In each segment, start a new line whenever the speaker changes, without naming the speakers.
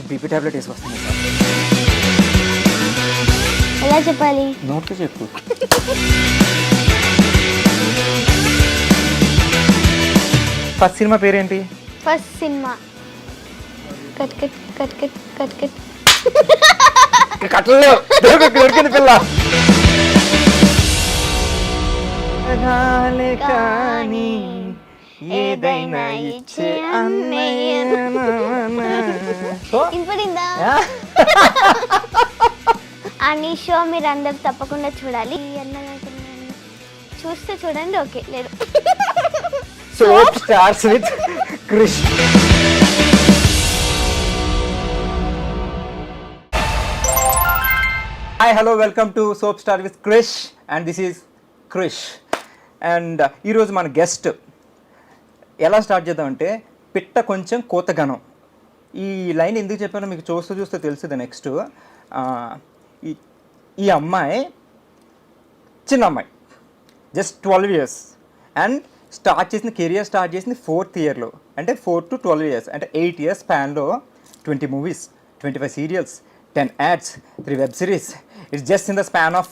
BP tablet వేసుకొస్తాను.
ఎలా చెప్పాలి?
నోట్లో చెప్పు. ఫస్ట్ సినిమా పేరేంటి?
First cinema cut cut cut cut cut cut.
కట్టలో దొరికింది పిల్ల. కానీ ఏదైనా ఇచ్చే అన్నయ్య.
వినపడిందా? అని షో మీరు అందరు తప్పకుండా చూడాలి. చూస్తే చూడండి, ఓకే లేదు.
Soap stars with Krish. Hi hello, welcome to soap star with Krish and this is Krish. And ఈరోజు మన గెస్ట్ ఎలా స్టార్ట్ చేద్దామంటే, పిట్ట కొంచెం కోతగనం. ఈ లైన్ ఎందుకు చెప్పానో మీకు చూస్తే తెలుస్తుంది. నెక్స్ట్ ఈ అమ్మాయి చిన్న అమ్మాయి, just 12 years and career start చేసింది 4th yearలో. అంటే 4 to 12 years అంటే 8 years స్పాన్లో 20 movies, 25 serials, 10 ads, 3 web series. It's just in the span of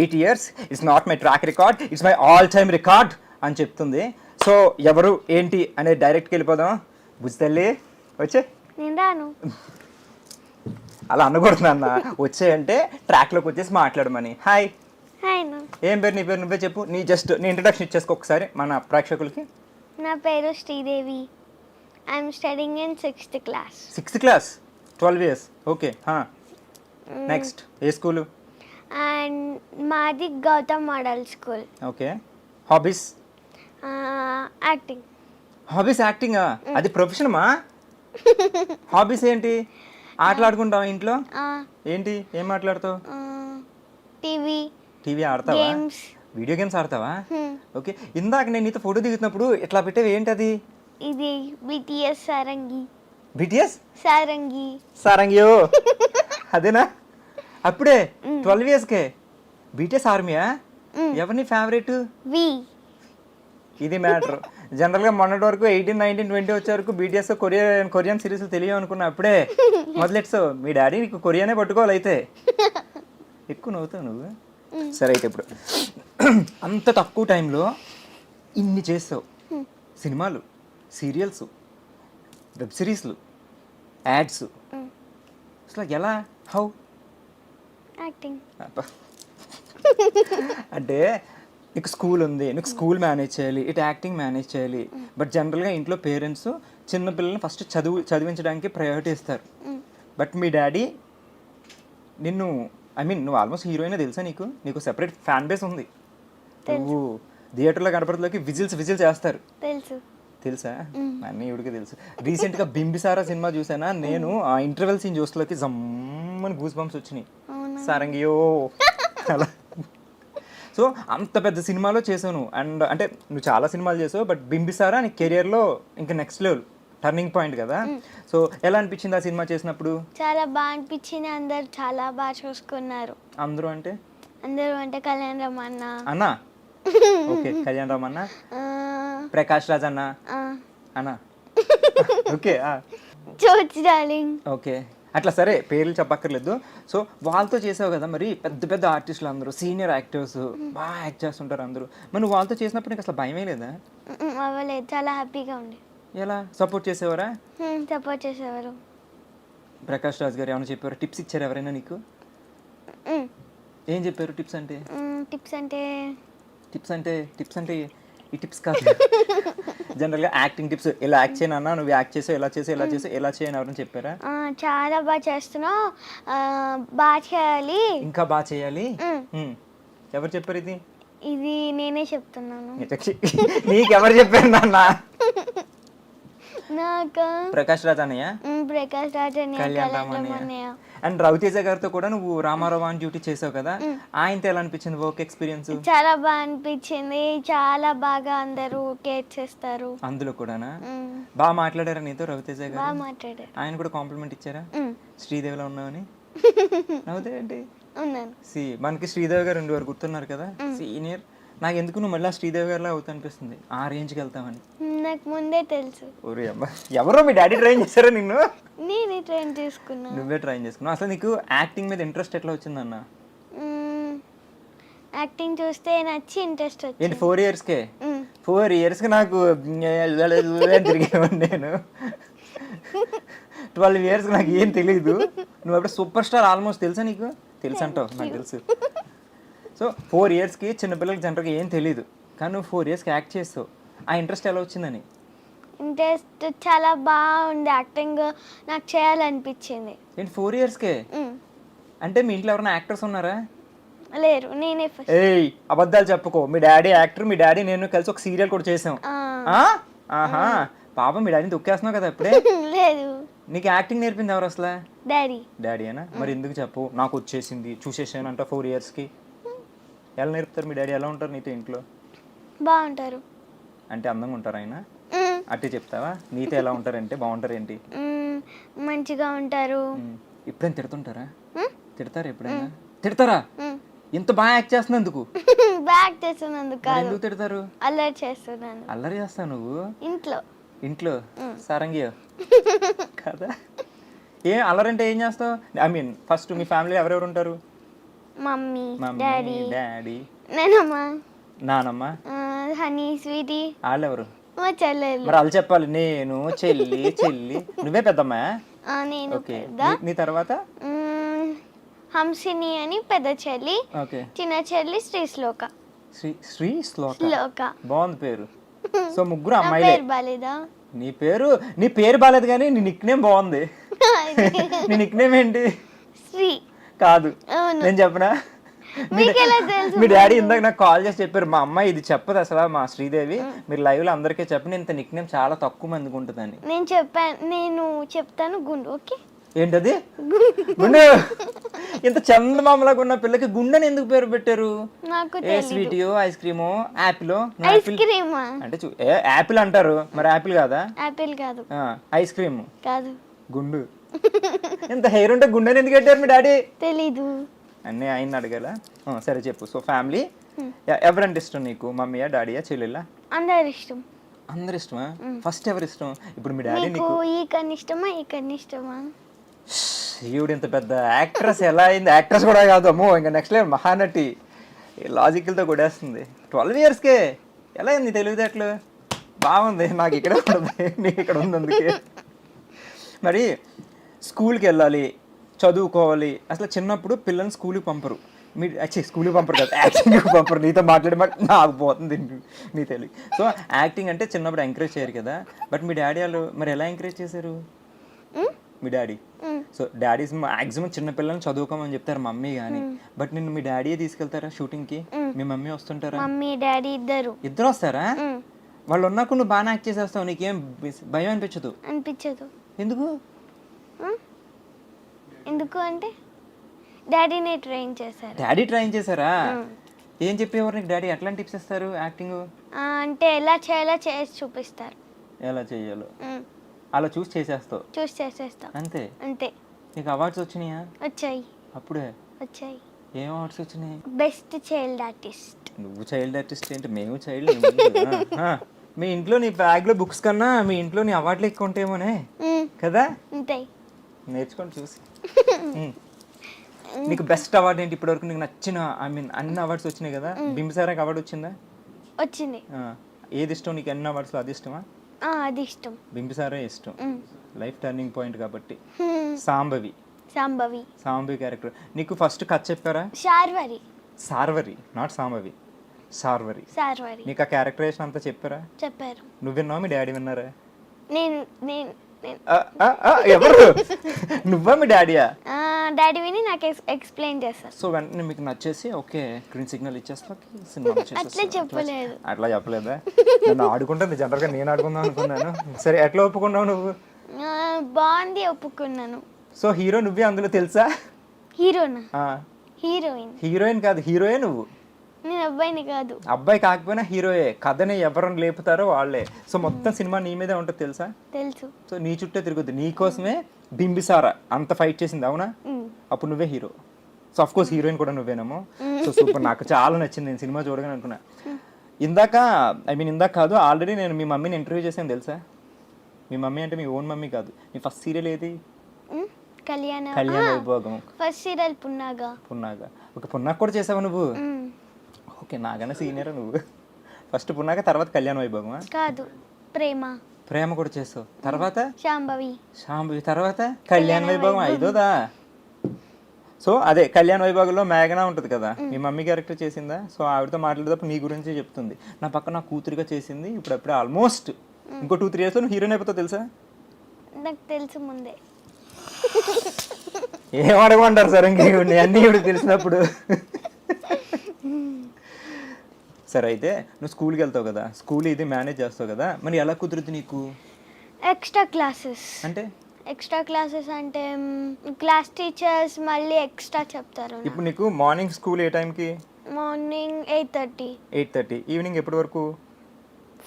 8 years. It's not my track record, it's my all-time record అని చెప్తుంది. So ఎవరు ఏంటి అనేది డైరెక్ట్కి వెళ్ళిపోదాం. బుజ్జితల్లి వచ్చే.
నేను రాను.
అలా అనకూడదు అన్న, వచ్చాయంటే ట్రాక్లోకి వచ్చేసి మాట్లాడమని. హాయ్.
హాయ్.
ఏం పేరు? నీ పేరు నువ్వే చెప్పు. నీ ఇంట్రడక్షన్ ఇచ్చేసుకో ఒకసారి మన ప్రేక్షకులకి.
నా పేరు Sridevi. I'm studying in 6th class.
6th class, 12 years. Okay. Next ఏ స్కూలు?
అండ్ మాది Gautam model school.
Okay. Hobbies?
Acting.
Hobbies యాక్టింగా? అది ప్రొఫెషనమా? హాబీస్ ఏంటి? ఆటలాడుకుంటావా ఇంట్లో? ఏంటి, ఏం మాట్లాడతావు? టీవీ ఆడతావా? వీడియో గేమ్స్ ఆడతావా? ఓకే. ఇందాక నేను నీతో ఫోటో దిగుతున్నప్పుడు ఇట్లా పెట్టేవి ఏంటి అది?
ఇది బిటిఎస్ సారంగి.
బిటిఎస్
సారంగి.
సారంగియో అదేనా? అప్పుడే 12 yearsకే బిటిఎస్ ఆర్మీయా? ఎవరిని ఫేవరెట్? ఇది మ్యాటర్. జనరల్గా మొన్నటి వరకు 18, 19, 20 వచ్చే వరకు బీటీఎస్ కొరియన్ సిరీస్ తెలియవు అనుకున్నా. అప్పుడే మొదలెట్సావు. మీ డాడీ నీకు కొరియానే పట్టుకోవాలి అయితే. ఎక్కువ నవ్వుతావు నువ్వు. సరే అయితే ఇప్పుడు అంత తక్కువ టైంలో ఇన్ని చేస్తావు. సినిమాలు, సీరియల్స్, వెబ్ సిరీస్లు, యాడ్స్. అసలు ఎలా? హౌ?
యాక్టింగ్.
అంటే నీకు స్కూల్ ఉంది, నీకు స్కూల్ మేనేజ్ చేయాలి, ఇటు యాక్టింగ్ మేనేజ్ చేయాలి. బట్ జనరల్గా ఇంట్లో పేరెంట్స్ చిన్నపిల్లల్ని ఫస్ట్ చదివించడానికి ప్రయారిటీ ఇస్తారు. బట్ మీ డాడీ నిన్ను, నువ్వు ఆల్మోస్ట్ హీరోయినే తెలుసా? నీకు సెపరేట్ ఫ్యాన్ బేస్ ఉంది. నువ్వు థియేటర్లో కనపడలోకి విజిల్స్ చేస్తారు. తెలుసా? అన్నీ ఇవిడికి తెలుసు. రీసెంట్గా బింబిసారా సినిమా చూసానా నేను. ఆ ఇంటర్వెల్ సీన్ చూస్తలోకి జమ్మని గూస్ బంప్స్ వచ్చినాయి. సారంగియో అలా. సో అంత పెద్ద సినిమాలో చేసాను. అండ్ అంటే నువ్వు చాలా సినిమాలు చేసావు, బట్ బింబిసారా నీ కెరియర్లో ఇంకా నెక్స్ట్ లెవెల్ టర్నింగ్ పాయింట్ కదా. సో ఎలా అనిపించింది ఆ సినిమా చేసినప్పుడు?
చాలా బాగా అనిపించింది. అందరు చాలా బాగా చూసుకున్నారు.
అందరూ అంటే
కళ్యాణ్ రామ్ అన్న.
అన్నా? ఓకే. కళ్యాణ్ రామ్ అన్న, ప్రకాష్ రాజ్ అన్న, అన్నా. ఓకే.
జోర్జ్ డార్లింగ్.
ఓకే. అట్లా సరే, పేర్లు చెప్పక్కర్లేదు. సో వాళ్ళతో చేసావు కదా, మరి పెద్ద పెద్ద ఆర్టిస్టులు అందరూ, సీనియర్ యాక్టర్స్ బాగా యాక్ట్ చేస్తుంటారు అందరూ. మరి నువ్వు వాళ్ళతో చేసినప్పుడు నీకు అసలు భయమే లేదా?
అవ్వలేదు, చాలా హ్యాపీగా ఉంది.
ఎలా సపోర్ట్ చేసేవారా?
సపోర్ట్ చేసేవారు.
ప్రకాష్ రాజ్ గారు ఏమైనా చెప్పారు? టిప్స్ ఇచ్చారు ఎవరైనా నీకు? ఏం చెప్పారు? టిప్స్ అంటే ఈ టిప్స్ కాదు. జనరల్గా యాక్టింగ్ టిప్స్, ఇలా యాక్ట్ చేయనన్నా, నువ్వు యాక్ట్ చేసావు, ఎలా చేయని ఎవరైనా చెప్పారా?
చాలా బాగా చేస్తున్నావు, బాగా చేయాలి,
ఇంకా బాగా చేయాలి. ఎవరు చెప్పారు ఇది?
ఇది నేనే చెప్తున్నాను.
నీకెవరు చెప్పారు నాన్న?
నాకు
ప్రకాష్ రాజ్ అన్నయ్య,
కళ్యాణ్ రామ్ అన్నయ్య.
అండ్ రవితేజ గారితో కూడా నువ్వు రామారావు అని డ్యూటీ చేసావు కదా, ఆయనతో ఎలా అనిపించింది వర్క్ ఎక్స్పీరియన్స్?
చాలా బాగా అనిపించింది. చాలా బాగా అందరూ కేర్ చేస్తారు.
అందులో కూడానా? బాగా మాట్లాడారా నీతో రవితేజ గారు?
బాగా మాట్లాడారు.
ఆయన కూడా కాంప్లిమెంట్ ఇచ్చారా శ్రీదేవిలో ఉన్నావని? నవ్వుతే ఏంటి?
ఉన్నాను.
మనకి శ్రీదేవి గారు ఉండేవారు, గుర్తున్నారు కదా, సీనియర్ నాకు ఎందుకు నువ్వు మళ్ళీ శ్రీదేవి గారిలా అవుతా అనిపిస్తుంది, ఆ రేంజ్కి వెళ్తామని.
నాకు ముందే తెలుసు.
ఓరే అబ్బా, ఎవరో మీ డాడీ ట్రైన్ చేశారా నిన్ను?
నేనే ట్రైన్ చేసుకున్నా.
నువ్వే ట్రైన్ చేసుకున్నావు. అసలు నీకు యాక్టింగ్ మీద ఇంట్రెస్ట్ ఎట్లా వచ్చిందన్న?
యాక్టింగ్ చూస్తే నచ్చి ఇంట్రెస్ట్
ఏంటి
వచ్చింది.
4 ఇయర్స్కే? 4 ఇయర్స్కి నాకు తిరిగేవాడిని నేను. 12 ఇయర్స్కి నాకు ఏం తెలియదు. నువ్వు అప్పుడు సూపర్ స్టార్ ఆల్మోస్ట్ తెలుసా నీకు? తెలుసు అంటావు, నాకు తెలుసు. సో 4 ఇయర్స్కి చిన్నపిల్లలకి జనరల్గా ఏం తెలియదు, కానీ నువ్వు 4 ఇయర్స్కి యాక్ట్ చేస్తావు. ఆ ఇంట్రెస్ట్ ఎలా వచ్చిందని?
ఇంట్రెస్ట్ చాలా బాగుంది, యాక్టింగ్ నాకు చేయాలనిపించింది.
ఏంటి 4 ఇయర్స్కే? అంటే మీ ఇంట్లో ఎవరైనా యాక్టర్స్ ఉన్నారా?
లేరు, నేనే ఫస్ట్.
ఏయ్ అబద్ధాలు చెప్పుకో. మీ డాడీ యాక్టర్, మీ డాడీ నేను కలిసి ఒక సీరియల్ కూడా చేసాం. ఆహా, పాపం మీ డాడీని తొక్కేస్తున్నావు కదా అప్పుడే.
లేదు,
నీకు యాక్టింగ్ నేర్పింది ఎవరు అసలు?
డాడీ.
డాడీయేనా? మరి ఎందుకు చెప్పు, నాకు వచ్చేసింది చూసేసాను అంట 4 ఇయర్స్కి. ఎలా నేర్పుతారు? మీ డాడీ ఎలా ఉంటారు నీతో ఇంట్లో?
బాగుంటారు.
అంటే అందంగా ఉంటారు ఆయన? అట్టే చెప్తావా? నీతో ఎలా ఉంటారంటే బాగుంటారు ఏంటి?
మంచిగా ఉంటారు.
ఎప్పుడైనా తిడుతుంటారా? తిడతారా ఎప్పుడైనా? తిడతారా? ఇంత బాగా యాక్ట్ చేస్తున్నందుకు?
బ్యాక్ చేస్తున్నందుకు
మరి
కాదు,
ఎందుకు తిడతారు?
అల్లరి చేస్తున్నాను.
అల్లరి చేస్తావు నువ్వు
ఇంట్లో.
ఇంట్లో సారంగియో కదా? అల్లరంటే ఏం చేస్తావు? I mean first me family ఎవరెవరు ఉంటారు?
మమ్మీ,
డాడీ, నానమ్మ,
హనీ, స్వీటీ.
వాళ్ళెవరు?
మా చెల్లెలు.
మరి వాళ్ళు చెప్పాలి. నేను, చెల్లి. నువ్వే పెద్దమ్మా?
నేను
ఓకే.
పెద్ద.
నీ తర్వాత
హంసిని అని పెద్ద చెల్లి,
ఓకే.
చిన్న చెల్లి శ్రీశ్లోక.
శ్రీ శ్లోక, బాగుంది పేరు. సో ముగ్గురు
నా
అమ్మాయిలే.
పేరు బాలేదా?
నీ పేరు బాలేదు, కానీ నీ నిక్ నేమ్ బాగుంది. నీ నిక్ నేమ్ ఏంటి?
శ్రీ.
కాదు,
అవును.
నేను చెప్పనా?
మీకెలా తెలుసు?
మీ డాడీ ఇందాక నాకు కాల్ చేసి చెప్పారు, మా అమ్మాయి ఇది చెప్పదు అసలు, మా శ్రీదేవి మీరు లైవ్ లో అందరికీ చెప్పండి, ఇంత నిక్ నేమ్ చాలా తక్కువ మందికి ఉంటుందని.
నేను చెప్తాను గుండు. ఓకే.
ఏంటది? గుండు. ఇంత చందమామలాగా ఉన్న పిల్లకి గుండెని ఎందుకు పేరు పెట్టారు?
నాకు
ఏ స్వీటియో, ఐస్ క్రీమో, యాపిలో?
ఐస్ క్రీమ్
అంటే యాపిల్ అంటారు, మరి యాపిల్ కాదా?
యాపిల్ కాదు.
ఐస్ క్రీమ్
కాదు,
గుండు. ఇంత హెయిర్ ఉంటే గుండెని ఎందుకు పెట్టారు మీ డాడీ?
తెలీదు.
అన్నీ ఆయన అడగాల. సరే చెప్పు. సో ఫ్యామిలీ ఎవరంటే ఇష్టం నీకు? మమ్మీయా, డాడీయా, చెల్లెలా?
అందరు ఇష్టం.
అందరు ఇష్టమా? ఫస్ట్ ఎవరు ఇష్టం? ఇప్పుడు మీ డాడీ నీకు
ఈ కన్ను ఇష్టమా, ఈ కన్ను ఇష్టమా?
ఈవిడ ఇంత పెద్ద యాక్ట్రెస్ ఎలా అయింది? యాక్ట్రెస్ కూడా కాదు, అమ్మో ఇంకా నెక్స్ట్ లెవెల్ మహానటి. లాజికల్తో కొడేస్తుంది. 12 ఇయర్స్కే ఎలా అయింది తెలివితేటలు? బాగుంది. నాకు ఇక్కడ ఉంది, నీకు ఇక్కడ ఉంది. అందుకే మరి స్కూల్కి వెళ్ళాలి, చదువుకోవాలి. అసలు చిన్నప్పుడు పిల్లల్ని స్కూల్కి పంపరు. స్కూల్కి పంపరు కదా, యాక్టింగ్కి పంపరు. నీతో మాట్లాడి నాకు పోతుంది నీ తెలివి. సో యాక్టింగ్ అంటే చిన్నప్పుడు ఎంకరేజ్ చేయరు కదా. బట్ మీ డాడీ వాళ్ళు మరి ఎలా ఎంకరేజ్ చేశారు? మీ డాడీ. సో డాడీస్ మాక్సిమం చిన్న పిల్లల్ని చదువుకోమని చెప్తారు మమ్మీ కానీ, బట్ నిన్ను మీ డాడీయే తీసుకెళ్తారా షూటింగ్కి? మీ మమ్మీ వస్తుంటారా?
మమ్మీ, డాడీ ఇద్దరు
వస్తారా? వాళ్ళు ఉన్నాక నువ్వు బాగా యాక్ట్ చేసేస్తావు, నీకేం భయం అనిపించదు? ఎందుకు?
ఎందుకు అంటే డాడీనే ట్రైన్ చేశారు.
డాడీ ట్రైన్ చేశారా? ఏం చెప్పేవారు నీకు డాడీ? ఎట్లాంటి టిప్స్ ఇస్తారు యాక్టింగ్
అంటే? ఎలా చేయాలో చేసి చూపిస్తారు.
ఎలా చేయాలో అలా చూసి చేసేస్తావు?
చూసి చేసేస్తాం
అంతే.
అంతే.
నీకు అవార్డ్స్ వచ్చినాయా?
వచ్చాయి.
అప్పుడే
వచ్చాయి.
ఏం అవార్డ్స్ వచ్చినాయి?
Best child artist.
నువ్వు చైల్డ్ ఆర్టిస్ట్ ఏంటి? మేము చైల్డ్. మీ ఇంట్లో నీ బ్యాగ్లో బుక్స్ కన్నా మీ ఇంట్లో నీ అవార్డులు ఎక్కువ ఉంటాయేమోనే కదా?
ఉంటాయి.
నేర్చుకొని చూసి. నీకు బెస్ట్ అవార్డు ఏంటి ఇప్పటివరకు? నీకు నచ్చిన, ఐ మీన్ అన్ని అవార్డ్స్ వచ్చినాయి కదా, బింబిసారాకి అవార్డు వచ్చిందా?
వచ్చింది.
ఏది ఇష్టం నీకు? అన్ని అవార్డ్స్లో అది ఇష్టమా?
అది ఇష్టం.
బింబిసారే ఇష్టం. లైఫ్ టర్నింగ్ పాయింట్ కాబట్టి. సాంబవి క్యారెక్టర్ నీకు ఫస్ట్ కథ చెప్పారా? సార్వరి, నాట్ సాంబవి, సార్వరి. నీకు ఆ క్యారెక్టరేషన్ అంతా చెప్పారా?
చెప్పారు.
నువ్వు విన్నావా? మీ డాడీ విన్నారా?
నేను
ఎవరు? నువ్వా మీ డాడీయా?
డాడీ విని నాకు ఎక్స్ప్లెయిన్ చేస్తారు.
సో వెంటనే మీకు నచ్చేసి ఓకే గ్రీన్ సిగ్నల్ ఇచ్చేస్తా సినిమా
అట్లా చెప్పలేదు.
అట్లా చెప్పలేదా? నన్ను ఆడుకుంటుంది జనరల్గా, నేను ఆడుకుందాం అనుకున్నాను. సరే ఎట్లా ఒప్పుకున్నావు నువ్వు?
బాగుంది, ఒప్పుకున్నాను.
సో హీరో నువ్వే అందులో తెలుసా?
హీరోయిన్
కాదు, హీరోయే నువ్వు.
నేను అబ్బాయిని కాదు.
అబ్బాయి కాకపోయినా హీరోయే. కథని ఎవరిని లేపుతారో వాళ్ళే. సో మొత్తం సినిమా నీ మీదే ఉంటుంది తెలుసా?
తెలుసు.
సో నీ చుట్టే తిరుగుద్ది. నీ కోసమే బింబిసారా అంత ఫైట్ చేసింది, అవునా? అప్పుడు నువ్వే hero. So of course heroine కూడా నువ్వేనేమో. సో సూపర్, నాకు చాలా నచ్చింది. నేను సినిమా చూడగానే అనుకున్నా ఇందాక ఇందాక కాదు, ఆల్రెడీ నేను మీ మమ్మీని ఇంటర్వ్యూ చేశాను తెలుసా? మీ మమ్మీ అంటే మీ ఓన్ మమ్మీ కాదు. మీ ఫస్ట్ సీరియల్ ఏది?
Kalyana
Vaibhogam.
First serial Punnaga.
Okay, Punnaga కూడా చేసావు నువ్వు? ఓకే, నాకన్నా సీనియర్ నువ్వు. ఫస్ట్ పున్నాగ, తర్వాత కళ్యాణ వైభోగమా?
కాదు, ప్రేమ
కూడా చేసావు. తర్వాత
శాంభవి,
తర్వాత కళ్యాణ వైభోగం ఐదోదా? సో అదే కళ్యాణ వైభోగంలో మేఘన ఉంటుంది కదా, మీ మమ్మీ క్యారెక్టర్ చేసిందా? సో ఆవిడతో మాట్లాడేటప్పుడు నీ గురించి చెప్తుంది. నా పక్కన నా కూతురిగా చేసింది, ఇప్పుడప్పుడే ఆల్మోస్ట్ ఇంకో 2-3 yearsలో నువ్వు హీరోయిన్ అయిపోతావు తెలుసా?
నాకు తెలుసు ముందే.
ఏం అడగమంటారు సార్ ఇంక అన్నీ ఇప్పుడు తెలిసినప్పుడు. సరే, అయితే నువ్వు స్కూల్కి వెళ్తావు కదా, స్కూల్ ఇది మేనేజ్ చేస్తావు కదా, మరి ఎలా కుదురుతుంది నీకు?
ఎక్స్ట్రా క్లాసెస్ అంటే క్లాస్ టీచర్స్ మళ్ళీ ఎక్స్ట్రా చెప్తారు.
ఇప్పుడు నీకు మార్నింగ్ స్కూల్ ఏ టైంకి?
మార్నింగ్
8:30. ఈవినింగ్ ఎప్పటి వరకు?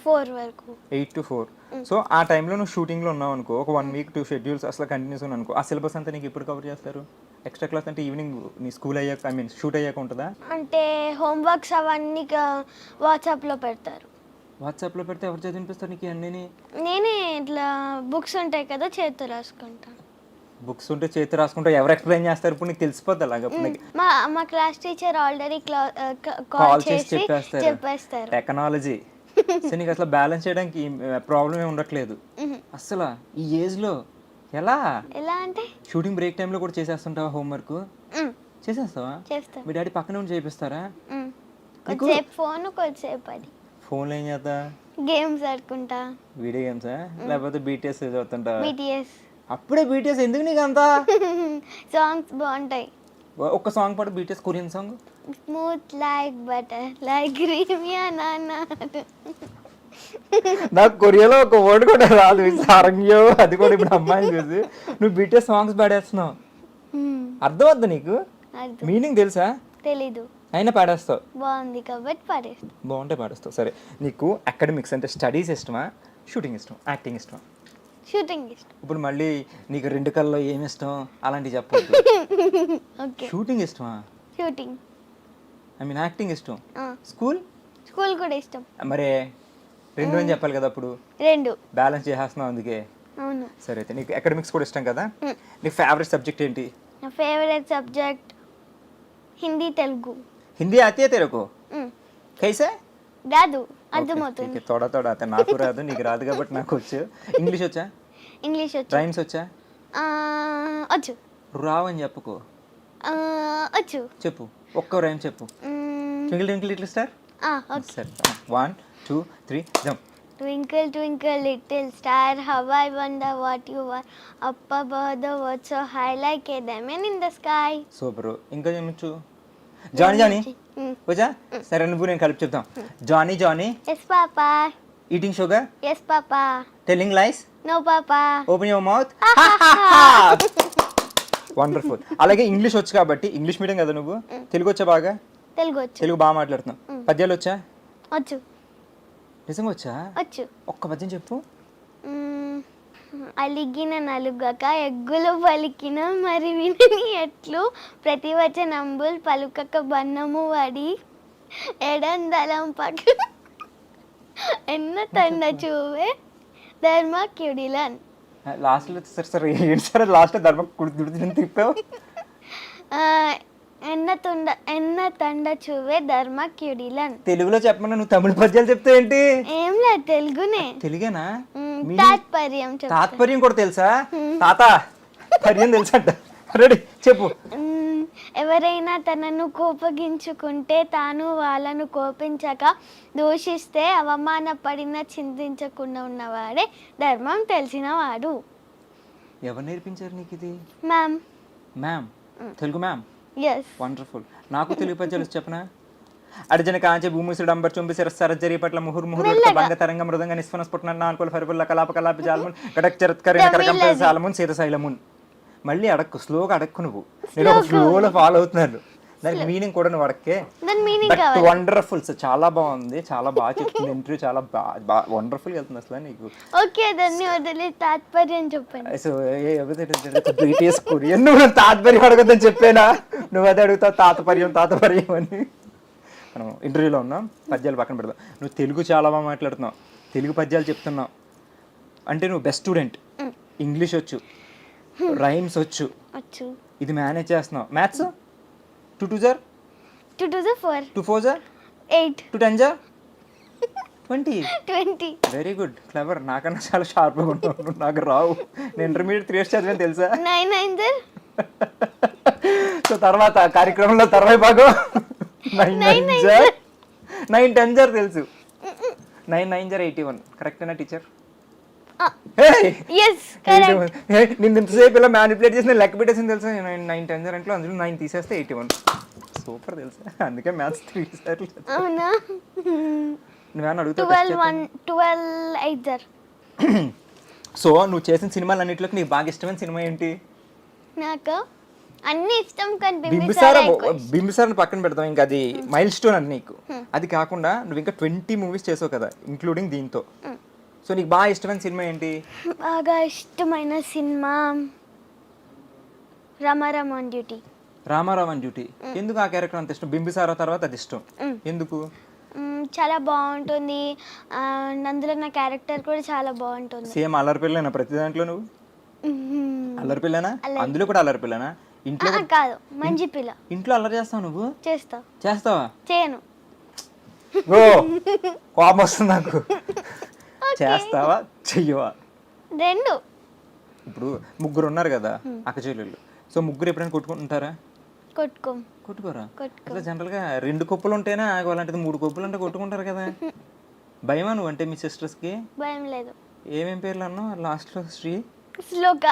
4 వరకు.
8 to 4. సో ఆ టైంలో నువ్వు షూటింగ్లో ఉన్నావు అనుకో, ఒక 1 week 2 schedules అసలు కంటిన్యూస్ అనుకో, ఆ సిలబస్ అంతా నీకు ఎప్పుడు కవర్ చేస్తారు? ఎక్స్ట్రా క్లాస్ అంటే ఈవినింగ్ నీ స్కూల్ అయ్యాక షూట్ అయ్యాక ఉంటుందా?
అంటే హోంవర్క్స్ అవన్నీ వాట్సాప్లో పెడతారు.
వాట్సాప్లో పెడితే ఎవరు చదివినిపిస్తారు నీకు అన్నీ?
నేనే ఇట్లా బుక్స్ ఉంటాయి కదా, చేతితో రాసుకుంటాను.
బుక్స్ ఉంటే చేతి రాసుకుంటే ఎవరు ఎక్స్ప్లెయిన్ చేస్తారు? ఇప్పుడు నీకు తెలిసిపోద్ది అలాగా.
మా క్లాస్ టీచర్ ఆల్రెడీ
కాల్ చేసి
చెప్పేస్తారు.
టెక్నాలజీ. సో నీకు అసలు బ్యాలెన్స్ చేయడానికి ప్రాబ్లం ఏమి ఉండట్లేదు అసలు ఈ ఏజ్లో. ఎలా
అంటే
షూటింగ్ బ్రేక్ టైంలో కూడా చేసేస్తుంటావా? హోంవర్క్ చేసేస్తావా? మీ డాడీ పక్కనే ఉండి చేపిస్తారా? ఫోన్లో ఏం చేస్తా?
గేమ్స్ ఆడుకుంటా.
వీడియో గేమ్సా లేకపోతే బీటీఎస్ చదువుతుంటా?
బీటీఎస్.
అప్పుడే బీటీఎస్ ఎందుకు నీకు అంతా?
సాంగ్స్ బాగుంటాయి.
ఒక్క సాంగ్ పాడు, BTS Korean song.
Smooth like butter like Crimea నానా.
నాకు కొరియాలో ఒక వర్డ్ కూడా రాదు, సారంగ్యో. అది కూడా ఇప్పుడు అమ్మాయిని చూసి నువ్వు బీటీఎస్ సాంగ్స్ పాడేస్తున్నావు. అర్థం వద్దు నీకు? మీనింగ్ తెలుసా?
తెలీదు,
అయినా పాడేస్తావు.
బాగుంది కాబట్టి పాడేస్తావు.
బాగుంటే పాడేస్తావు. సరే, నీకు అకాడమిక్స్ అంటే స్టడీస్ ఇష్టమా, షూటింగ్ ఇష్టమా, యాక్టింగ్ ఇష్టమా?
షూటింగ్ ఇష్టం.
ఇప్పుడు మళ్ళీ నీకు 2 కళ్ళలో ఏమి ఇష్టం అలాంటివి చెప్పొద్దు. షూటింగ్ ఇష్టమా?
షూటింగ్.
యాక్టింగ్ ఇష్టం. స్కూల్
కూడా ఇష్టం.
మరి 2 అని చెప్పాలి కదా, అప్పుడు
2
బ్యాలెన్స్ చేసేస్తున్నావు అందుకే.
అవును.
సరే, అయితే నీకు అకాడమిక్స్ కూడా ఇష్టం కదా, నీ ఫేవరెట్ సబ్జెక్ట్ ఏంటి?
నా ఫేవరెట్ సబ్జెక్ట్ హిందీ, తెలుగు.
హిందీ ఆతే తెరకు కైసే?
రాదు, అర్థమవుతుంది.
తోడ అయితే నాకు రాదు, నీకు రాదు కాబట్టి నాకు వచ్చు. ఇంగ్లీష్ వచ్చా?
ఇంగ్లీష్ వచ్చు.
రైమ్స్ వచ్చా?
వచ్చు.
రావని చెప్పుకో.
వచ్చు.
చెప్పు, ఒక్క రైమ్ చెప్పు. Twinkle twinkle little star. సరే, 1 2 3 jump.
Twinkle, twinkle, little star, how I wonder what you are. Up above the world so high like a diamond in the sky.
Super. ఇంకా ఏమొచ్చు? జానీ వచ్చా? సరే, నువ్వు నేను కలిపి చెప్తాం. Johnny.
Yes, Papa.
Eating sugar.
Yes, Papa.
Telling lies.
No, Papa.
Open your mouth. Wonderful. అలాగే English వచ్చు కాబట్టి, ఇంగ్లీష్ మీడియం కదా నువ్వు, తెలుగు వచ్చా బాగా? తెలుగు బాగా మాట్లాడుతున్నావు. పద్యాలు వచ్చా?
వచ్చు.
నిజంగా వచ్చా?
వచ్చు.
ఒక్క పద్యం చెప్పు.
అలిగిన నలుగక ఎగ్గులు పలికిన మరి వినని ఎట్లు ప్రతివచనంబుల్ పలుకక బన్నము వడి ఎడందలం పక్క ఎన్న తండ చూవే ధర్మక్యుడిలన్.
లాస్ట్లో సరే ఏంటి సార్ లాస్ట్లో ధర్మ కుడి తిప్పావు?
ఎన్న తండ చూవే ధర్మక్యుడిలన్.
తెలుగులో చెప్పమన్నా నువ్వు తమిళ పద్యాలు చెప్తావు ఏంటి?
ఏం లేదు, తెలుగునే.
తెలుగేనా?
తాత్పర్యం
కూడా తెలుసా? తాత పర్యం తెలుసా? రెడీ చెప్పు.
ఎవరైనా తనను కోపగించుకుంటే తాను వాళ్ళను కోపించక దూషిస్తే అవమానపడిన చింతించకుండా ఉన్నవాడే ధర్మం తెలిసినవాడు.
ఎవరు నేర్పించారు నీకు ఇది?
Ma'am.
Telugu ma'am.
yes.
Wonderful. నాకు తెలుగు పద్యాలు చెప్పనా? అర్జున కాంచ భూమిసుడు అంబర్ చుంబి శిరస్సర జరి పట్ల ముహుర్ముహురు భంగ తరంగ మృదంగ నిస్ఫన స్ఫుటన నాల్కొల ఫరిబుల్ల కలాప కలాప జాలమున్ కడక్ చరత్కరిన కరకంప సాలమున్ సీతశైలమున్. మళ్ళీ అడక్కు, స్లోగా అడక్కు. నువ్వు నేను ఒక ఫ్లోలో ఫాలో అవుతున్నాను. దానికి మీనింగ్ కూడా నువ్వు అడక్కే. వండర్ఫుల్. చాలా బాగుంది, చాలా బాగా చెప్తుంది. ఇంటర్వ్యూ చాలా వండర్ఫుల్ వెళ్తుంది అసలు నీకు.
ఓకే, దాన్ని వదిలే తాత్పర్యం చెప్పండి.
సో బీటీఎస్ కొరియన్ నువ్వు తాత్పర్యం అడగద్దని చెప్పేనా? నువ్వు అది అడుగుతావు తాతపర్యం అని. మనం ఇంటర్వ్యూలో ఉన్నాం, పద్యాలు పక్కన పెడదాం. నువ్వు తెలుగు చాలా బాగా మాట్లాడుతున్నావు, తెలుగు పద్యాలు చెప్తున్నావు అంటే నువ్వు బెస్ట్ స్టూడెంట్. ఇంగ్లీష్ వచ్చు, రైమ్స్ వచ్చు, ఇది మేనేజ్ చేస్తున్నావు. మ్యాథ్స్ 2 2 జార్
2 2 జార్ 4
2 4 జార్
8
2 10 జార్
20.
Very good, clever. నాకన్నా చాలా షార్ప్గా ఉన్నావు, నాకు రావు. నేను ఇంటర్మీడియట్ 3 years చదివాను తెలుసా.
9 9 జార్
సో తర్వాత కార్యక్రమంలో తర్వాత భాగం 9 9 జార్ 9 10 జార్ తెలుసు. 9 9 జార్ 81 కరెక్టేనా టీచర్?
yes correct.
నేను ఇంతసేపు ఇలా మ్యానిపులేట్ చేసి నేను లెక్క పెట్టేసింది తెలుసా. 9 10 జార్ అంటే అందులో 9 తీసేస్తే 81. సూపర్ తెలుసా, అందుకే మ్యాథ్స్ 3 సార్లు.
అవునా?
నువ్వేమన్నా అడుగుతావు?
12 8 జార్.
సో నువ్వు చేసిన సినిమాలు అన్నింటిలోకి నీకు బాగా ఇష్టమైన సినిమా ఏంటి?
నాకు అన్ని ఇష్టం కానీ
బింబిసారాని పక్కన పెడతాం, ఇంకా అది మైల్ స్టోన్ అని నీకు. అది కాకుండా నువ్వు ఇంకా 20 movies చేసావు కదా ఇంక్లూడింగ్ దీంతో. సో నీకు బాగా ఇష్టమైన సినిమా ఏంటి?
బాగా ఇష్టమైన cinema Ramarao on duty.
Ramarao on duty. ఎందుకు ఆ క్యారెక్టర్ అంత ఇష్టం? బింబిసారా తర్వాత అది ఇష్టం ఎందుకు?
చాలా బాగుంటుంది, అందులో నా క్యారెక్టర్ కూడా చాలా బాగుంటుంది.
సేమ్ అల్లరి పిల్లనా ప్రతి దాంట్లో? నువ్వు అల్లరి పిల్లనా? అందులో కూడా అల్లరి పిల్లనా? ఇంట్లో
కాదు, మంచి పిల్ల.
ఇంట్లో అల్లరి చేస్తావు నువ్వు? చేస్తావా?
చేయను.
ఓ కోపం వస్తుంది నాకు. చేస్తావా చెయ్యవా?
రెండు.
ఇప్పుడు ముగ్గురు ఉన్నారు కదా అక్క చెల్లెళ్ళు, సో ముగ్గురు ఎప్పుడైనా కొట్టుకుంటారా? కొట్టుకోరా? అసలు జనరల్గా 2 కొప్పులు ఉంటేనే ఆగవాలంటే 3 కొప్పులు అంటే కొట్టుకుంటారు కదా. భయమా నువ్వు అంటే మీ సిస్టర్స్కి?
భయం లేదు.
ఏమేం పేర్లు అన్నావు లాస్ట్లో?
శ్లోక.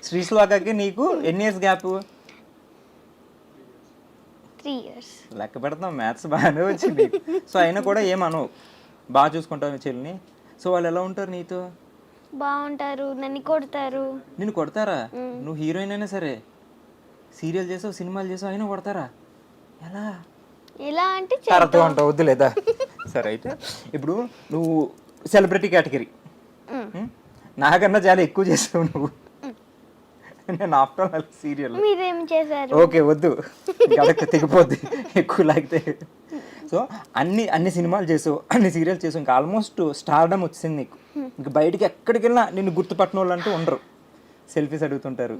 శ్లోకకి నీకు ఎన్ని ఇయర్స్ గ్యాప్?
3 years.
లెక్క పెడతాం, మ్యాథ్స్ బాగానే వచ్చింది. సో అయినా కూడా ఏమనవు, బాగా చూసుకుంటావు మీ చెల్లిని. సో వాళ్ళు ఎలా ఉంటారు నీతో?
బాగుంటారు. నన్ను కొడతారు.
నిన్ను కొడతారా? నువ్వు హీరోయిన్ అయినా సరే, సీరియల్ చేసావు, సినిమాలు చేసావు, అయినా కొడతారా?
ఎలా అంటే
తరతో అంటావు, వద్దు లేదా? సరే అయితే ఇప్పుడు నువ్వు సెలబ్రిటీ కేటగిరీ, నాకన్నా చాలా ఎక్కువ చేసావు నువ్వు. నేను ఆఫ్టర్ ఆల్ సీరియల్.
మీరేం చేశారు?
ఓకే వద్దు, గడక తెగిపోద్ది ఎక్కువ లాగితే. సో అన్ని సినిమాలు చేసావు, అన్ని సీరియల్స్ చేసావు, ఇంకా ఆల్మోస్ట్ స్టార్డమ్ వచ్చింది నీకు. ఇంకా బయటికి ఎక్కడికి వెళ్ళినా నిన్ను గుర్తుపట్టిన వాళ్ళు అంటూ ఉండరు. సెల్ఫీస్ అడుగుతుంటారు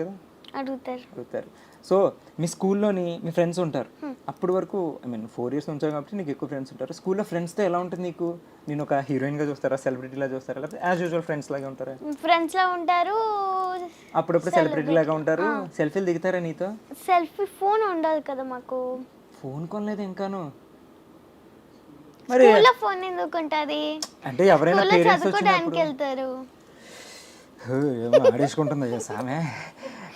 కదా? అడుగుతారు. సో మీ స్కూల్లోని మీ ఫ్రెండ్స్ ఉంటారు. అప్పటి వరకు 4 years ఉంచావు కాబట్టి నీకు ఎక్కువ ఫ్రెండ్స్ ఉంటారు. స్కూల్లో ఫ్రెండ్స్తో ఎలా ఉంటుంది నీకు? నేను ఒక హీరోయిన్గా చూస్తారా, సెలబ్రిటీలా చూస్తారా, లేకపోతే యాజ్ యూజువల్ ఫ్రెండ్స్ లాగా ఉంటారా?
ఫ్రెండ్స్ లా ఉంటారు,
అప్పుడప్పుడు సెలబ్రిటీ లాగా ఉంటారు. సెల్ఫీలు దిగుతారా నీతో?
సెల్ఫీ ఫోన్ ఉండదు కదా మాకు.
ఫోన్ కొనలేదు ఇంకాను? మరి
ఫోన్ ఎందుకు ఉంటుంది
అంటే ఎవరైనా పేరెంట్స్
చదువుకోవడానికి వెళ్తారు.
ఆడేసుకుంటుందా సామె?